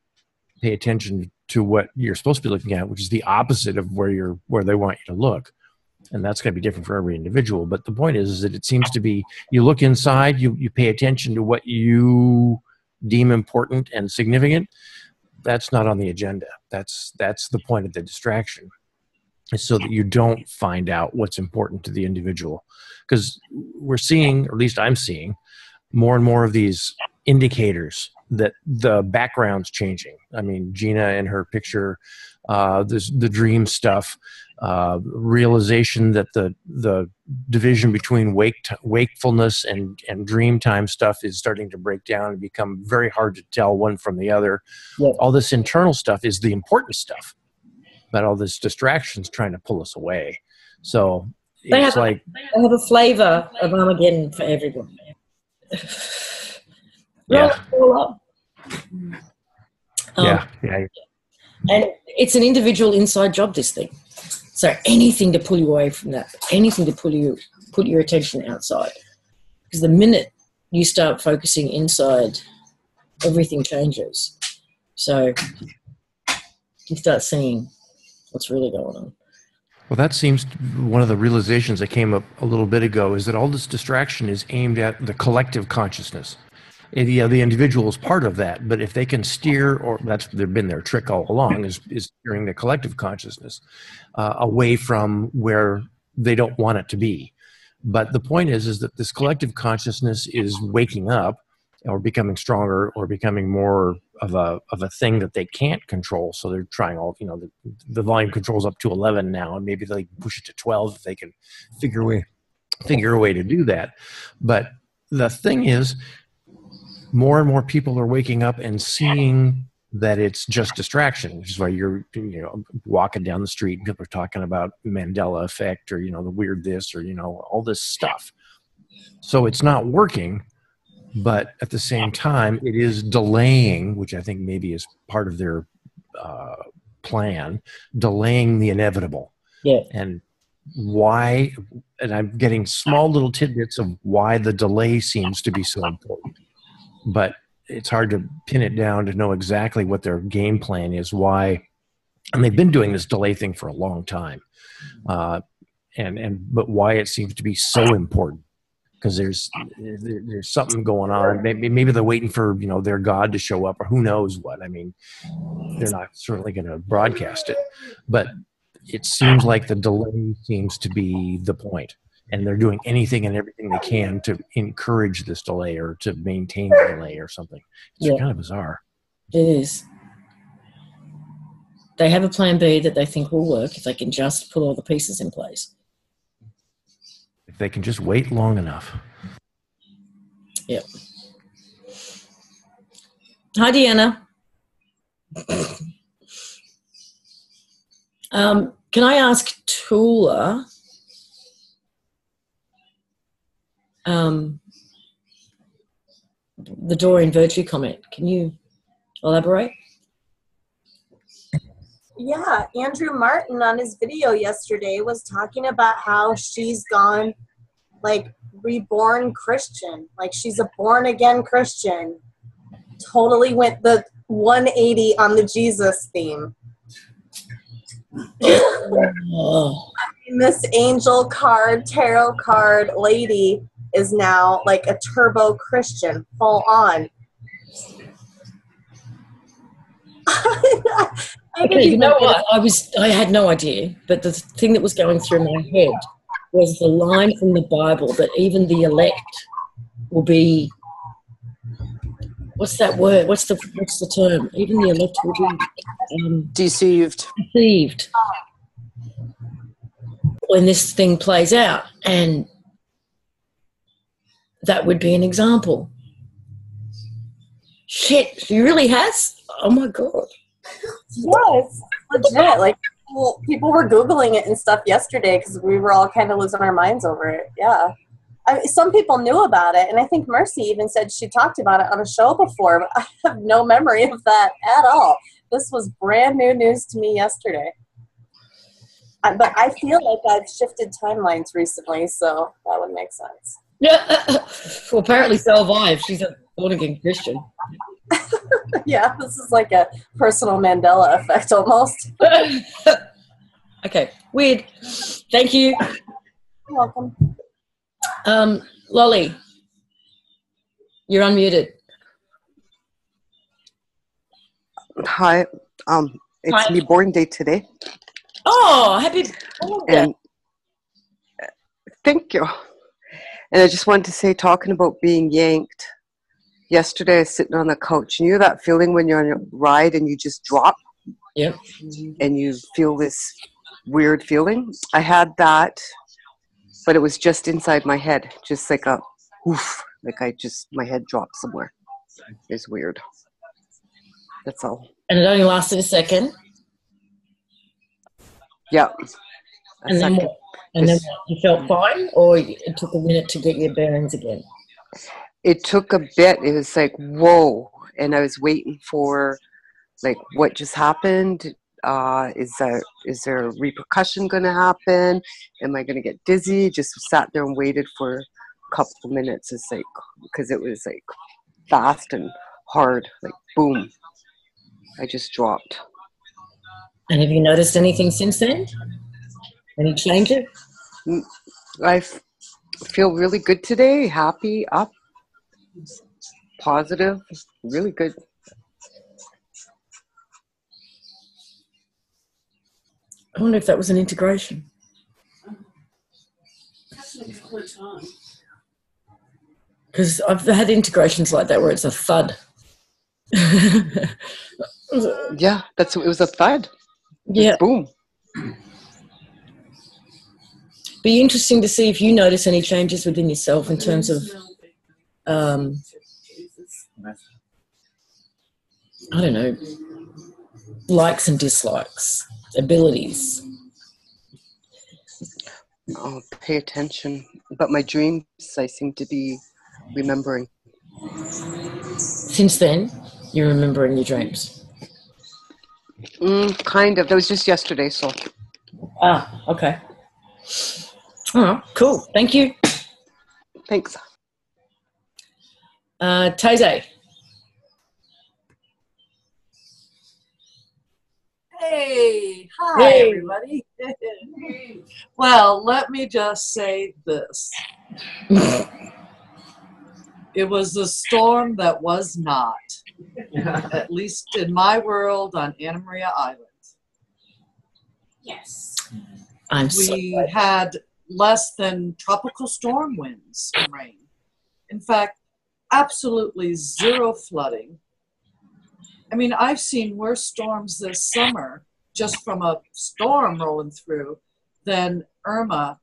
[SPEAKER 9] pay attention to what you're supposed to be looking at, which is the opposite of where they want you to look. And that's going to be different for every individual. But the point is that it seems to be, you look inside, you pay attention to what you deem important and significant. That's not on the agenda. That's the point of the distraction, is so that you don't find out what's important to the individual. Because we're seeing, or at least I'm seeing, more and more of these indicators that the background's changing. I mean, Gina and her picture, the dream stuff, realization that the division between wakefulness and dream time stuff is starting to break down and become very hard to tell one from the other. Yeah. All this internal stuff is the important stuff, but all this distraction's trying to pull us away. So they have
[SPEAKER 1] a flavor of Armageddon for everyone.
[SPEAKER 9] Yeah.
[SPEAKER 1] Yeah. And it's an individual inside job, this thing. So anything to pull you away from that, anything to put your attention outside. Because the minute you start focusing inside, everything changes. So you start seeing what's really going on.
[SPEAKER 9] Well, that seems one of the realizations that came up a little bit ago, is that all this distraction is aimed at the collective consciousness. And, the individual is part of that, but if they can steer, or that's been their trick all along, is steering the collective consciousness away from where they don't want it to be. But the point is that this collective consciousness is waking up, or becoming stronger, or becoming more of a thing that they can't control. So they're trying the volume controls up to 11 now, and maybe they push it to 12 if they can figure figure a way to do that. But the thing is, more and more people are waking up and seeing that it's just distraction, which is why you're walking down the street and people are talking about Mandela effect or the weird this or all this stuff. So it's not working, but at the same time it is delaying, which I think maybe is part of their plan, delaying the inevitable.
[SPEAKER 1] Yeah.
[SPEAKER 9] And why, and I'm getting small little tidbits of why the delay seems to be so important, but it's hard to pin it down to know exactly what their game plan is, why. And they've been doing this delay thing for a long time. But why it seems to be so important, because there's something going on. Maybe they're waiting for, their God to show up, or who knows what. I mean, they're not certainly going to broadcast it, but it seems like the delay seems to be the point. And they're doing anything and everything they can to encourage this delay or to maintain the delay or something. It's kind of bizarre.
[SPEAKER 1] It is. They have a plan B that they think will work if they can just put all the pieces in place.
[SPEAKER 9] If they can just wait long enough.
[SPEAKER 1] Yep. Hi, Deanna. Can I ask Tula, the Dorian Virtue comment, can you elaborate?
[SPEAKER 11] Yeah, Andrew Martin on his video yesterday was talking about how she's gone like reborn Christian, like she's a born again Christian, totally went the 180 on the Jesus theme.
[SPEAKER 1] Oh.
[SPEAKER 11] This angel card, tarot card lady is now like a turbo Christian, full on.
[SPEAKER 1] Okay, you know what? I had no idea, but the thing that was going through my head was the line from the Bible that even the elect will be. What's that word? What's the term? Even the elect will be
[SPEAKER 12] deceived.
[SPEAKER 1] Deceived when this thing plays out, and that would be an example. Shit, he really has? Oh my God.
[SPEAKER 11] Yes, legit. Like people were Googling it and stuff yesterday because we were all kind of losing our minds over it. Yeah. Some people knew about it, and I think Mercy even said she talked about it on a show before, but I have no memory of that at all. This was brand new news to me yesterday. But I feel like I've shifted timelines recently, so that would make sense.
[SPEAKER 1] Yeah. Well, apparently so have I, if she's a born-again Christian.
[SPEAKER 11] Yeah, this is like a personal Mandela effect almost.
[SPEAKER 1] Okay, weird. Thank you.
[SPEAKER 11] You're welcome.
[SPEAKER 1] Lolly, you're unmuted.
[SPEAKER 12] Hi, it's my born day today.
[SPEAKER 1] Oh, happy birthday.
[SPEAKER 12] And thank you. And I just wanted to say, talking about being yanked, yesterday I was sitting on the couch, and you know that feeling when you're on a ride and you just drop?
[SPEAKER 1] Yep. And
[SPEAKER 12] you feel this weird feeling? I had that, but it was just inside my head, just like a oof, like my head dropped somewhere. It's weird. That's all.
[SPEAKER 1] And it only lasted a second?
[SPEAKER 12] Yeah.
[SPEAKER 1] And then what? And then what? You felt fine, or it took a minute to get your bearings again?
[SPEAKER 12] It took a bit. It was like, whoa. And I was waiting for, like, what just happened? Is there a repercussion going to happen? Am I going to get dizzy? Just sat there and waited for a couple of minutes. It's like, because it was like fast and hard, like boom. I just dropped.
[SPEAKER 1] And have you noticed anything since then? Any changes?
[SPEAKER 12] I feel really good today. Happy, up, positive, really good.
[SPEAKER 1] I wonder if that was an integration. Because I've had integrations like that where it's a thud.
[SPEAKER 12] Yeah, it was a thud.
[SPEAKER 1] Yeah.
[SPEAKER 12] Boom.
[SPEAKER 1] be interesting to see if you notice any changes within yourself in terms of, I don't know, likes and dislikes, abilities.
[SPEAKER 12] I'll pay attention. But my dreams, I seem to be remembering.
[SPEAKER 1] Since then, you're remembering your dreams?
[SPEAKER 12] Kind of. That was just yesterday, so.
[SPEAKER 1] Ah, okay. Oh, cool. Thank you.
[SPEAKER 12] Thanks.
[SPEAKER 1] Taizé.
[SPEAKER 13] Hey, hi
[SPEAKER 1] Hey.
[SPEAKER 13] everybody. Well, let me just say this. It was a storm that was not, at least in my world on Anna Maria Island.
[SPEAKER 1] Yes.
[SPEAKER 13] We had less than tropical storm winds and rain. In fact, absolutely zero flooding. I mean, I've seen worse storms this summer just from a storm rolling through than Irma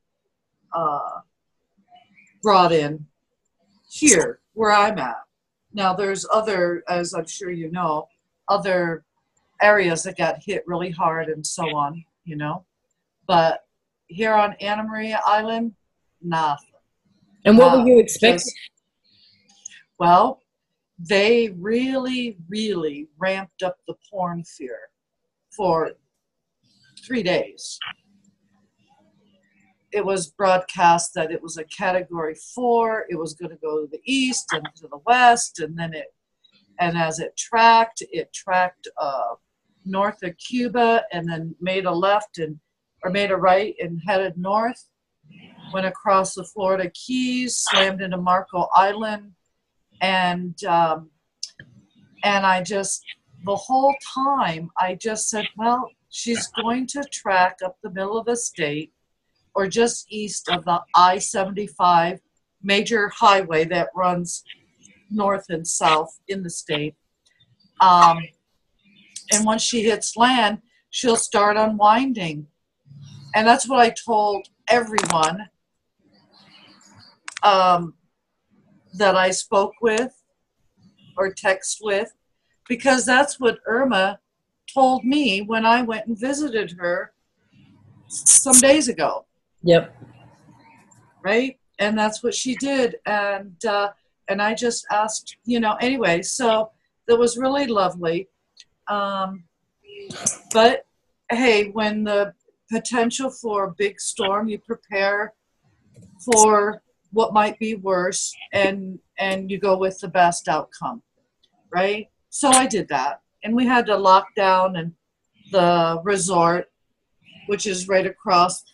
[SPEAKER 13] brought in here where I'm at. Now, there's other, as I'm sure you know, other areas that got hit really hard and so on, you know. But here on Anna Maria Island, nothing.
[SPEAKER 1] And what were you expecting?
[SPEAKER 13] Well, they really, really ramped up the porn fear for 3 days. It was broadcast that it was a Category 4. It was going to go to the east and to the west, and then as it tracked north of Cuba, and then made a left or made a right and headed north. Went across the Florida Keys, slammed into Marco Island, and I just, the whole time, I just said, well, she's going to track up the middle of the state or just east of the I-75 major highway that runs north and south in the state. And once she hits land, she'll start unwinding. And that's what I told everyone that I spoke with or text with, because that's what Irma told me when I went and visited her some days ago.
[SPEAKER 1] Yep.
[SPEAKER 13] Right? And that's what she did. And I just asked, you know, anyway, so that was really lovely. But hey, when the potential for a big storm, you prepare for what might be worse, and you go with the best outcome, right? So I did that, and we had to lock down and the resort, which is right across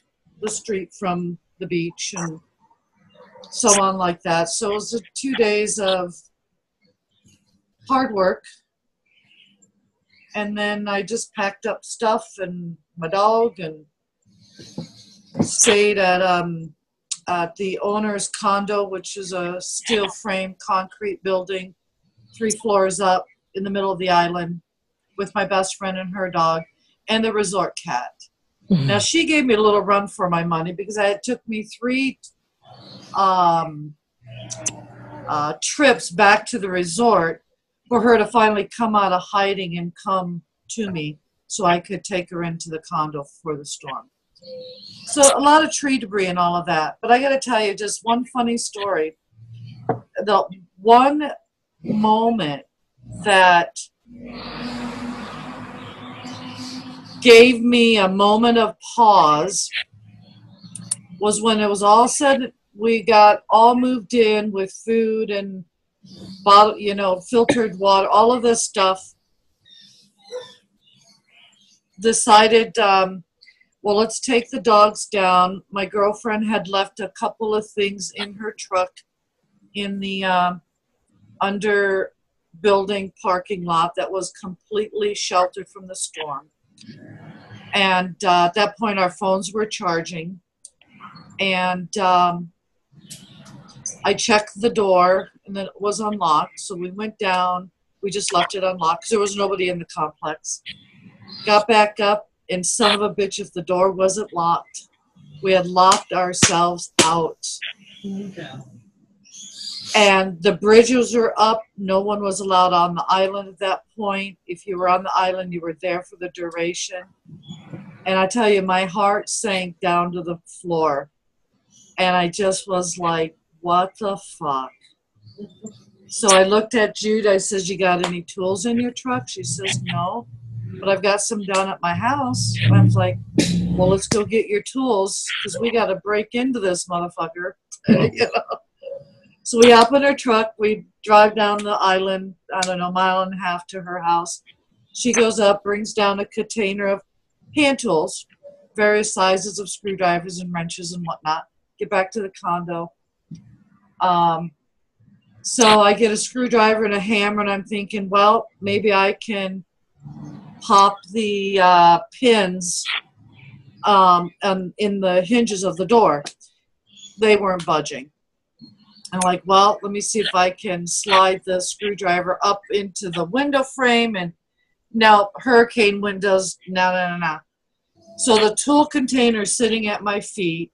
[SPEAKER 13] the street from the beach, and so on like that. So it was 2 days of hard work, and then I just packed up stuff and my dog and stayed at the owner's condo, which is a steel frame concrete building 3 floors up in the middle of the island, with my best friend and her dog and the resort cat. Now, she gave me a little run for my money because it took me 3 trips back to the resort for her to finally come out of hiding and come to me so I could take her into the condo for the storm. So a lot of tree debris and all of that. But I got to tell you just one funny story. The one moment that gave me a moment of pause was when it was all said. We got all moved in with food and bottle, you know, filtered water, all of this stuff. Decided, well, let's take the dogs down. My girlfriend had left a couple of things in her truck in the under building parking lot that was completely sheltered from the storm. And at that point, our phones were charging. And I checked the door, and then it was unlocked. So we went down. We just left it unlocked because there was nobody in the complex. Got back up, and son of a bitch, if the door wasn't locked, We had locked ourselves out. And the bridges were up. No one was allowed on the island at that point. If you were on the island, you were there for the duration. And I tell you, my heart sank down to the floor. And I just was like, what the fuck? So I looked at Jude. I says, you got any tools in your truck? She says, no, but I've got some down at my house. I was like, well, let's go get your tools because we got to break into this motherfucker. You know? So we hop in her truck. We drive down the island, I don't know, 1.5 miles to her house. She goes up, brings down a container of hand tools, various sizes of screwdrivers and wrenches and whatnot. Get back to the condo. So I get a screwdriver and a hammer, and I'm thinking, well, maybe I can pop the pins in the hinges of the door. They weren't budging. I'm like, well, let me see if I can slide the screwdriver up into the window frame. And now hurricane windows, no. So the tool container is sitting at my feet,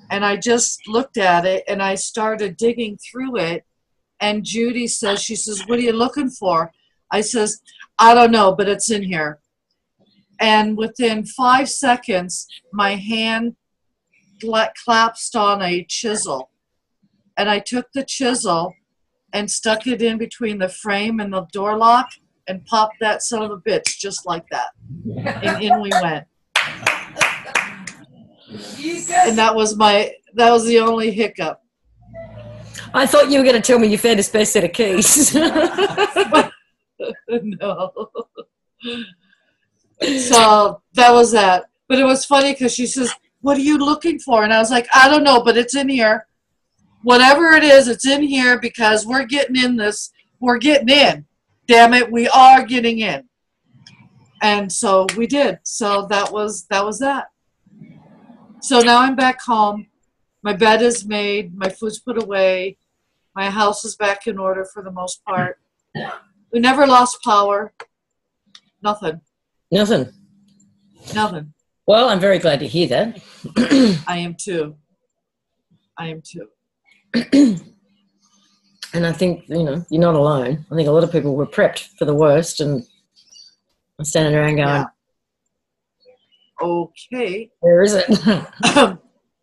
[SPEAKER 13] and I just looked at it, and I started digging through it. And Judy says, she says, what are you looking for? I says, I don't know, but it's in here. And within 5 seconds, my hand collapsed on a chisel. And I took the chisel and stuck it in between the frame and the door lock and popped that son of a bitch just like that. And in we went. And that was the only hiccup.
[SPEAKER 1] I thought you were going to tell me you found a spare set of keys.
[SPEAKER 13] No. So that was that. But it was funny because she says, what are you looking for? And I was like, I don't know, but it's in here. Whatever it is, it's in here because we're getting in this. We're getting in. Damn it, we are getting in. And so we did. So that was that. So now I'm back home. My bed is made. My food's put away. My house is back in order for the most part. We never lost power. Nothing.
[SPEAKER 1] Nothing. Well, I'm very glad to hear that.
[SPEAKER 13] I am too.
[SPEAKER 1] And I think, you're not alone. I think a lot of people were prepped for the worst and are standing around going,
[SPEAKER 13] yeah. Okay.
[SPEAKER 1] Where is it?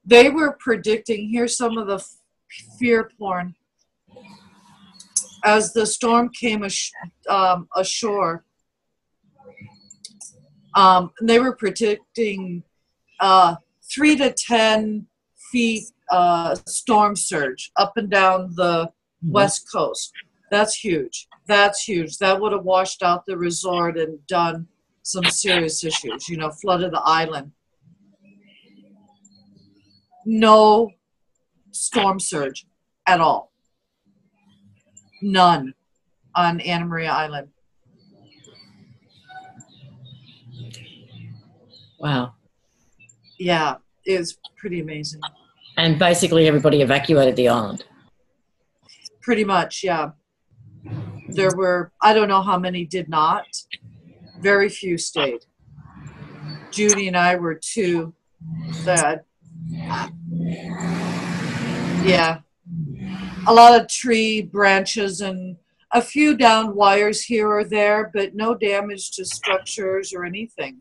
[SPEAKER 13] They were predicting, here's some of the fear porn. As the storm came ashore, they were predicting 3 to 10 feet storm surge up and down the west coast. That's huge. That would have washed out the resort and done some serious issues, flooded the island. No storm surge at all. None on Anna Maria Island.
[SPEAKER 1] Wow.
[SPEAKER 13] Yeah, it was pretty amazing.
[SPEAKER 1] And basically everybody evacuated the island.
[SPEAKER 13] Pretty much, yeah. There were, I don't know how many did not. Very few stayed. Judy and I were two that, yeah. A lot of tree branches and a few downed wires here or there, but no damage to structures or anything.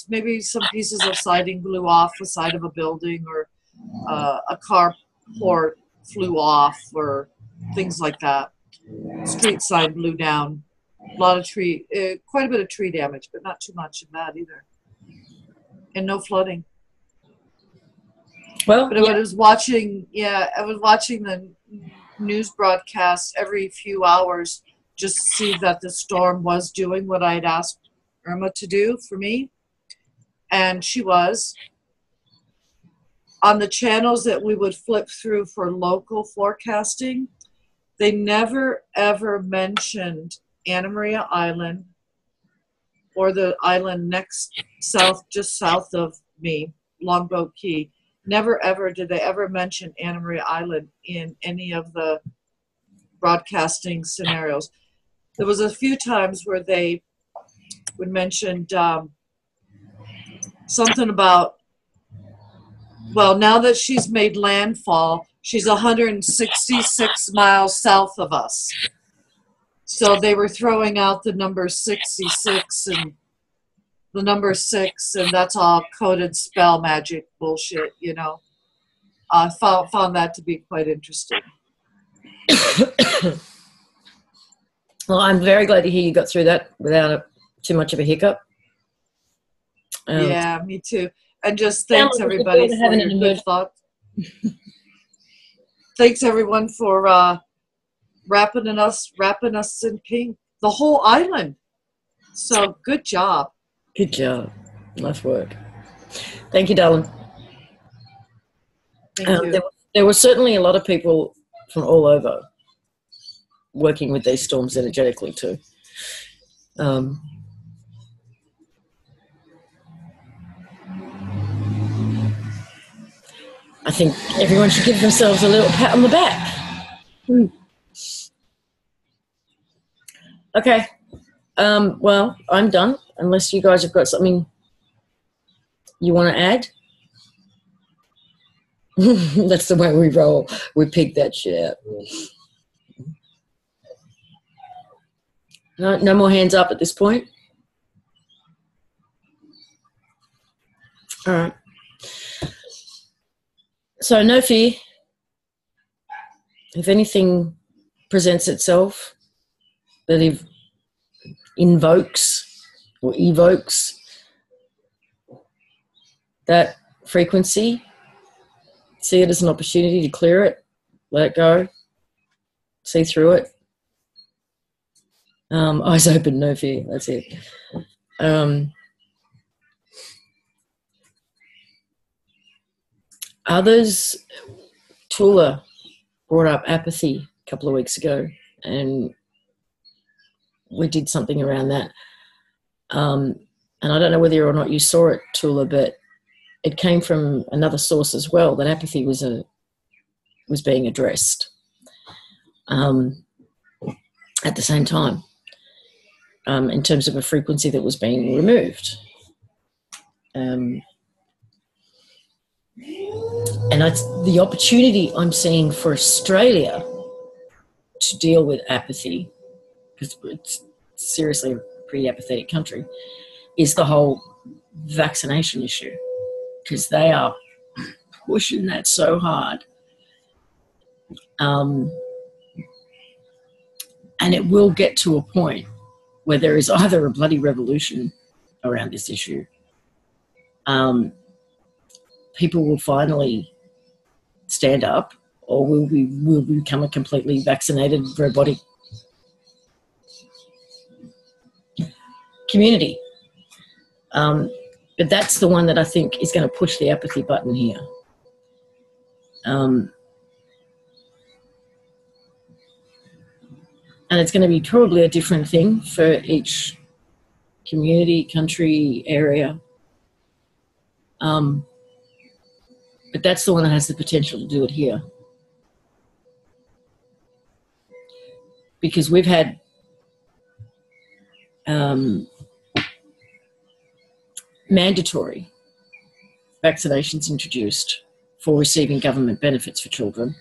[SPEAKER 13] Maybe some pieces of siding blew off the side of a building, or a carport flew off, or things like that. Street sign blew down. A lot of quite a bit of tree damage, but not too much of that either. And no flooding.
[SPEAKER 1] Well,
[SPEAKER 13] but I was watching the news broadcast every few hours just to see that the storm was doing what I had asked Irma to do for me. And she was. On the channels that we would flip through for local forecasting, they never ever mentioned Anna Maria Island or the island just south of me, Longboat Key. Never ever did they ever mention Anna Maria Island in any of the broadcasting scenarios. There was a few times where they would mention something about Well, now that she's made landfall, she's 166 miles south of us. So they were throwing out the number 66 and the number 6, and that's all coded spell magic bullshit, you know. I found that to be quite interesting.
[SPEAKER 1] Well, I'm very glad to hear you got through that without too much of a hiccup.
[SPEAKER 13] Yeah, me too. And just thanks everybody for your good thoughts. Thanks everyone for wrapping us in pink. The whole island. So good job.
[SPEAKER 1] Good job. Nice work. Thank you, darling.
[SPEAKER 13] Thank you.
[SPEAKER 1] There were certainly a lot of people from all over working with these storms energetically too. I think everyone should give themselves a little pat on the back. Okay. Well, I'm done, unless you guys have got something you want to add. That's the way we roll. We pick that shit out. No more hands up at this point. All right. So no fear. If anything presents itself that invokes or evokes that frequency, see it as an opportunity to clear it, let it go, see through it. Eyes open, no fear. That's it. Others, Tula brought up apathy a couple of weeks ago, and we did something around that. And I don't know whether or not you saw it, Tula, but it came from another source as well, that apathy was being addressed at the same time, in terms of a frequency that was being removed. And that's the opportunity I'm seeing for Australia to deal with apathy, because it's seriously a pretty apathetic country, is the whole vaccination issue, because they are pushing that so hard. And it will get to a point where there is either a bloody revolution around this issue. People will finally stand up, or will become a completely vaccinated robotic community. But that's the one that I think is going to push the apathy button here. And it's going to be probably a different thing for each community, country, area. But that's the one that has the potential to do it here. Because we've had mandatory vaccinations introduced for receiving government benefits for children.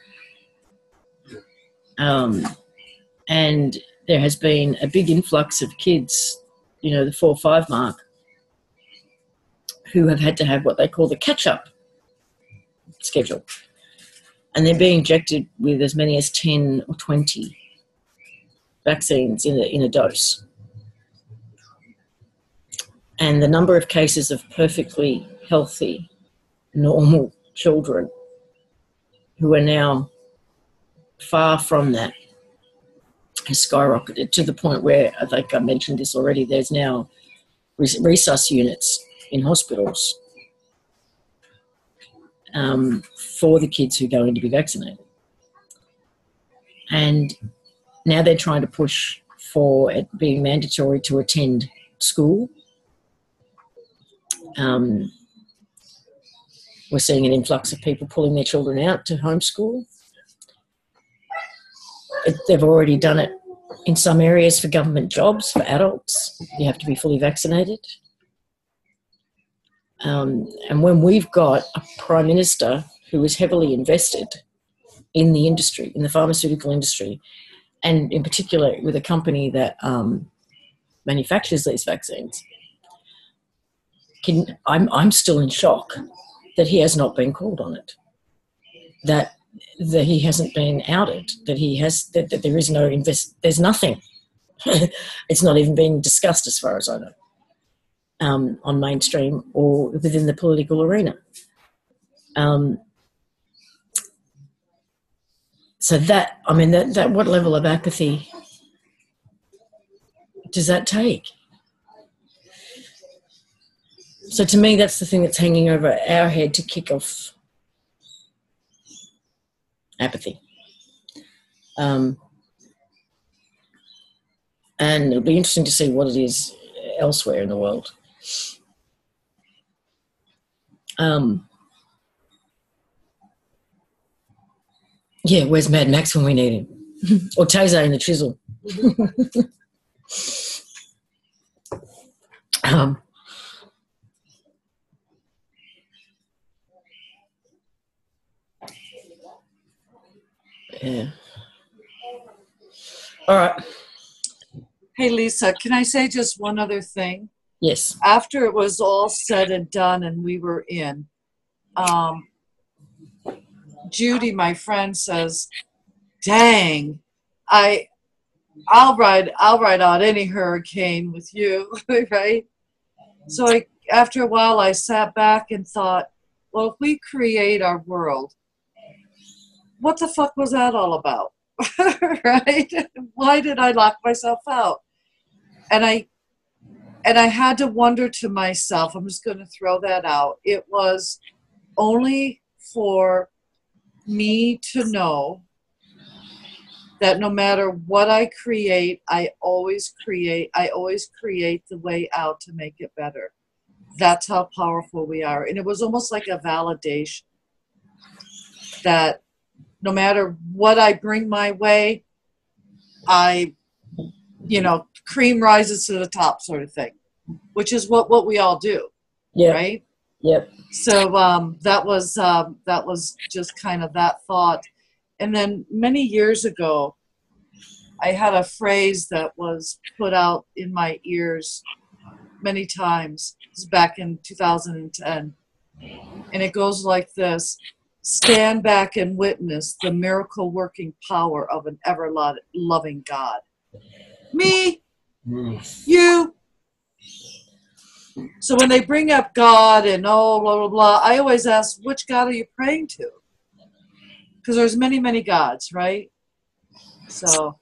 [SPEAKER 1] And there has been a big influx of kids, you know, the 4 or 5 mark, who have had to have what they call the catch-up schedule. And they're being injected with as many as 10 or 20 vaccines in a dose. And the number of cases of perfectly healthy, normal children who are now far from that has skyrocketed to the point where, I think I mentioned this already, there's now resus units in hospitals for the kids who go in to be vaccinated. And now they're trying to push for it being mandatory to attend school. We're seeing an influx of people pulling their children out to homeschool. They've already done it in some areas for government jobs, for adults. You have to be fully vaccinated. And when we've got a prime minister who is heavily invested in the industry, in the pharmaceutical industry, and in particular with a company that manufactures these vaccines, I'm still in shock that he has not been called on it, that he hasn't been outed, that there is no there's nothing. It's not even being discussed as far as I know, on mainstream or within the political arena. So that what level of apathy does that take? So to me, that's the thing that's hanging over our head to kick off apathy. And it'll be interesting to see what it is elsewhere in the world. Yeah, where's Mad Max when we need him? Or Taser in the Chisel. Yeah. All right.
[SPEAKER 13] Hey, Lisa, can I say just one other thing?
[SPEAKER 1] Yes.
[SPEAKER 13] After it was all said and done and we were in, Judy, my friend, says, dang, I'll ride out any hurricane with you, right? So after a while, I sat back and thought, well, if we create our world, what the fuck was that all about? Right? Why did I lock myself out? And I had to wonder to myself, I'm just going to throw that out. It was only for me to know that no matter what I create, I always create the way out to make it better. That's how powerful we are. And it was almost like a validation that no matter what I bring my way, cream rises to the top sort of thing, which is what we all do.
[SPEAKER 1] Yeah.
[SPEAKER 13] Right?
[SPEAKER 1] Yep.
[SPEAKER 13] So that was just kind of that thought. And then many years ago, I had a phrase that was put out in my ears many times. It was back in 2010. And it goes like this: stand back and witness the miracle working power of an ever loving God. Me, you. So when they bring up God and blah, blah, blah, I always ask, which God are you praying to? Because there's many, many gods, right? So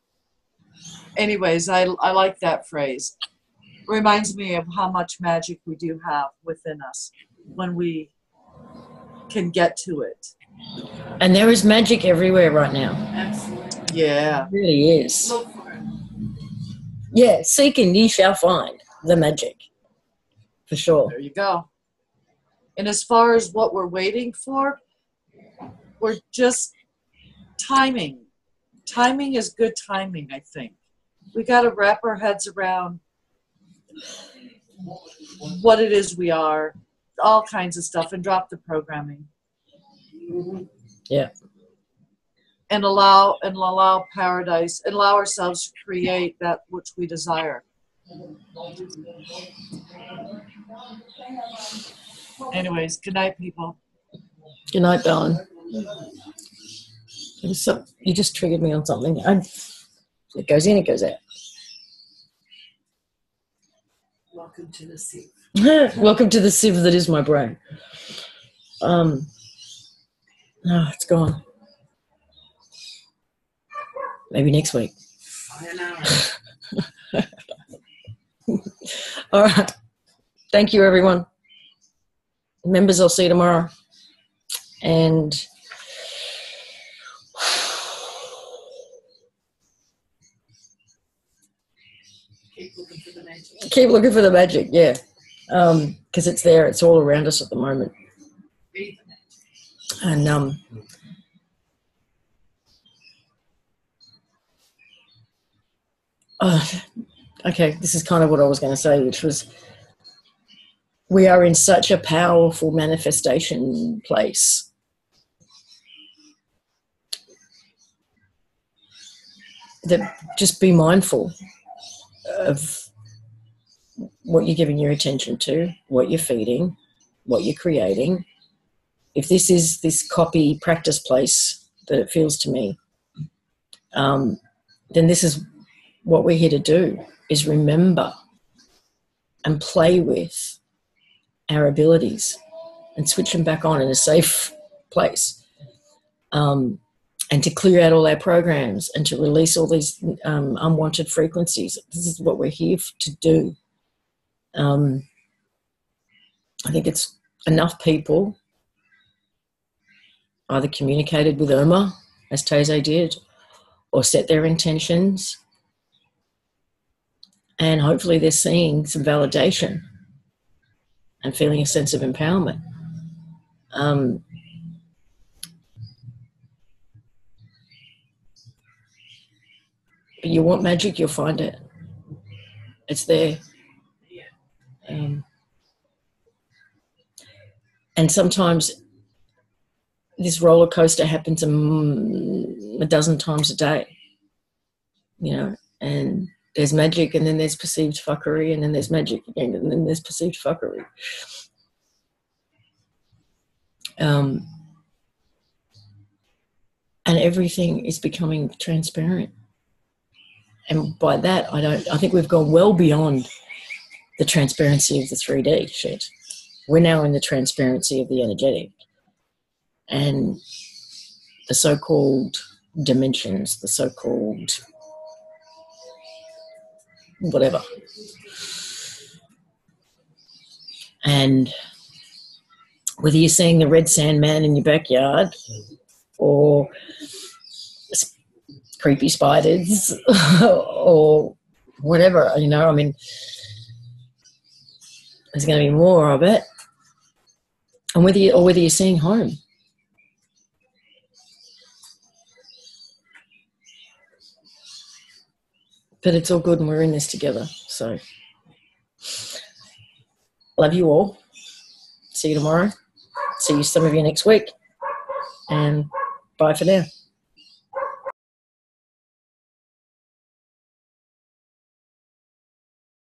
[SPEAKER 13] anyways, I like that phrase. It reminds me of how much magic we do have within us when we can get to it.
[SPEAKER 1] And there is magic everywhere right now.
[SPEAKER 13] Absolutely. Yeah.
[SPEAKER 1] It really is.
[SPEAKER 13] Look for it.
[SPEAKER 1] Yeah, seek and ye shall find the magic. For sure.
[SPEAKER 13] There you go. And as far as what we're waiting for, we're just timing. Timing is good timing, I think. We got to wrap our heads around what it is we are, all kinds of stuff, and drop the programming.
[SPEAKER 1] Yeah.
[SPEAKER 13] And allow paradise, and allow ourselves to create that which we desire. Anyways, good night, people.
[SPEAKER 1] Good night, darling. You just triggered me on something. It goes in, it goes out.
[SPEAKER 7] Welcome to the sieve.
[SPEAKER 1] Welcome to the sieve that is my brain. Oh, it's gone. Maybe next week.
[SPEAKER 7] I know.
[SPEAKER 1] All right. Thank you, everyone. Members, I'll see you tomorrow. And
[SPEAKER 7] Keep looking for the magic.
[SPEAKER 1] keep looking for the magic, yeah. Because it's there. It's all around us at the moment. And okay, this is kind of what I was going to say, which was we are in such a powerful manifestation place. That just be mindful of what you're giving your attention to, what you're feeding, what you're creating. If this is this copy practice place that it feels to me, then this is what we're here to do, is remember and play with our abilities and switch them back on in a safe place. And to clear out all our programs and to release all these unwanted frequencies. This is what we're here to do. I think it's enough people either communicated with Irma, as Taizé did, or set their intentions, and hopefully they're seeing some validation and feeling a sense of empowerment. But you want magic, you'll find it. It's there. And sometimes this roller coaster happens a dozen times a day, you know, and there's magic, and then there's perceived fuckery, and then there's magic again, and then there's perceived fuckery. And everything is becoming transparent. And by that, I think we've gone well beyond the transparency of the 3D shit. We're now in the transparency of the energetic and the so-called dimensions, the so-called whatever. And whether you're seeing the red sandman in your backyard or creepy spiders or whatever, you know, I mean, there's going to be more of it. And whether you're seeing home. But it's all good and we're in this together. So love you all. See you tomorrow. See you, some of you, next week. And bye for now.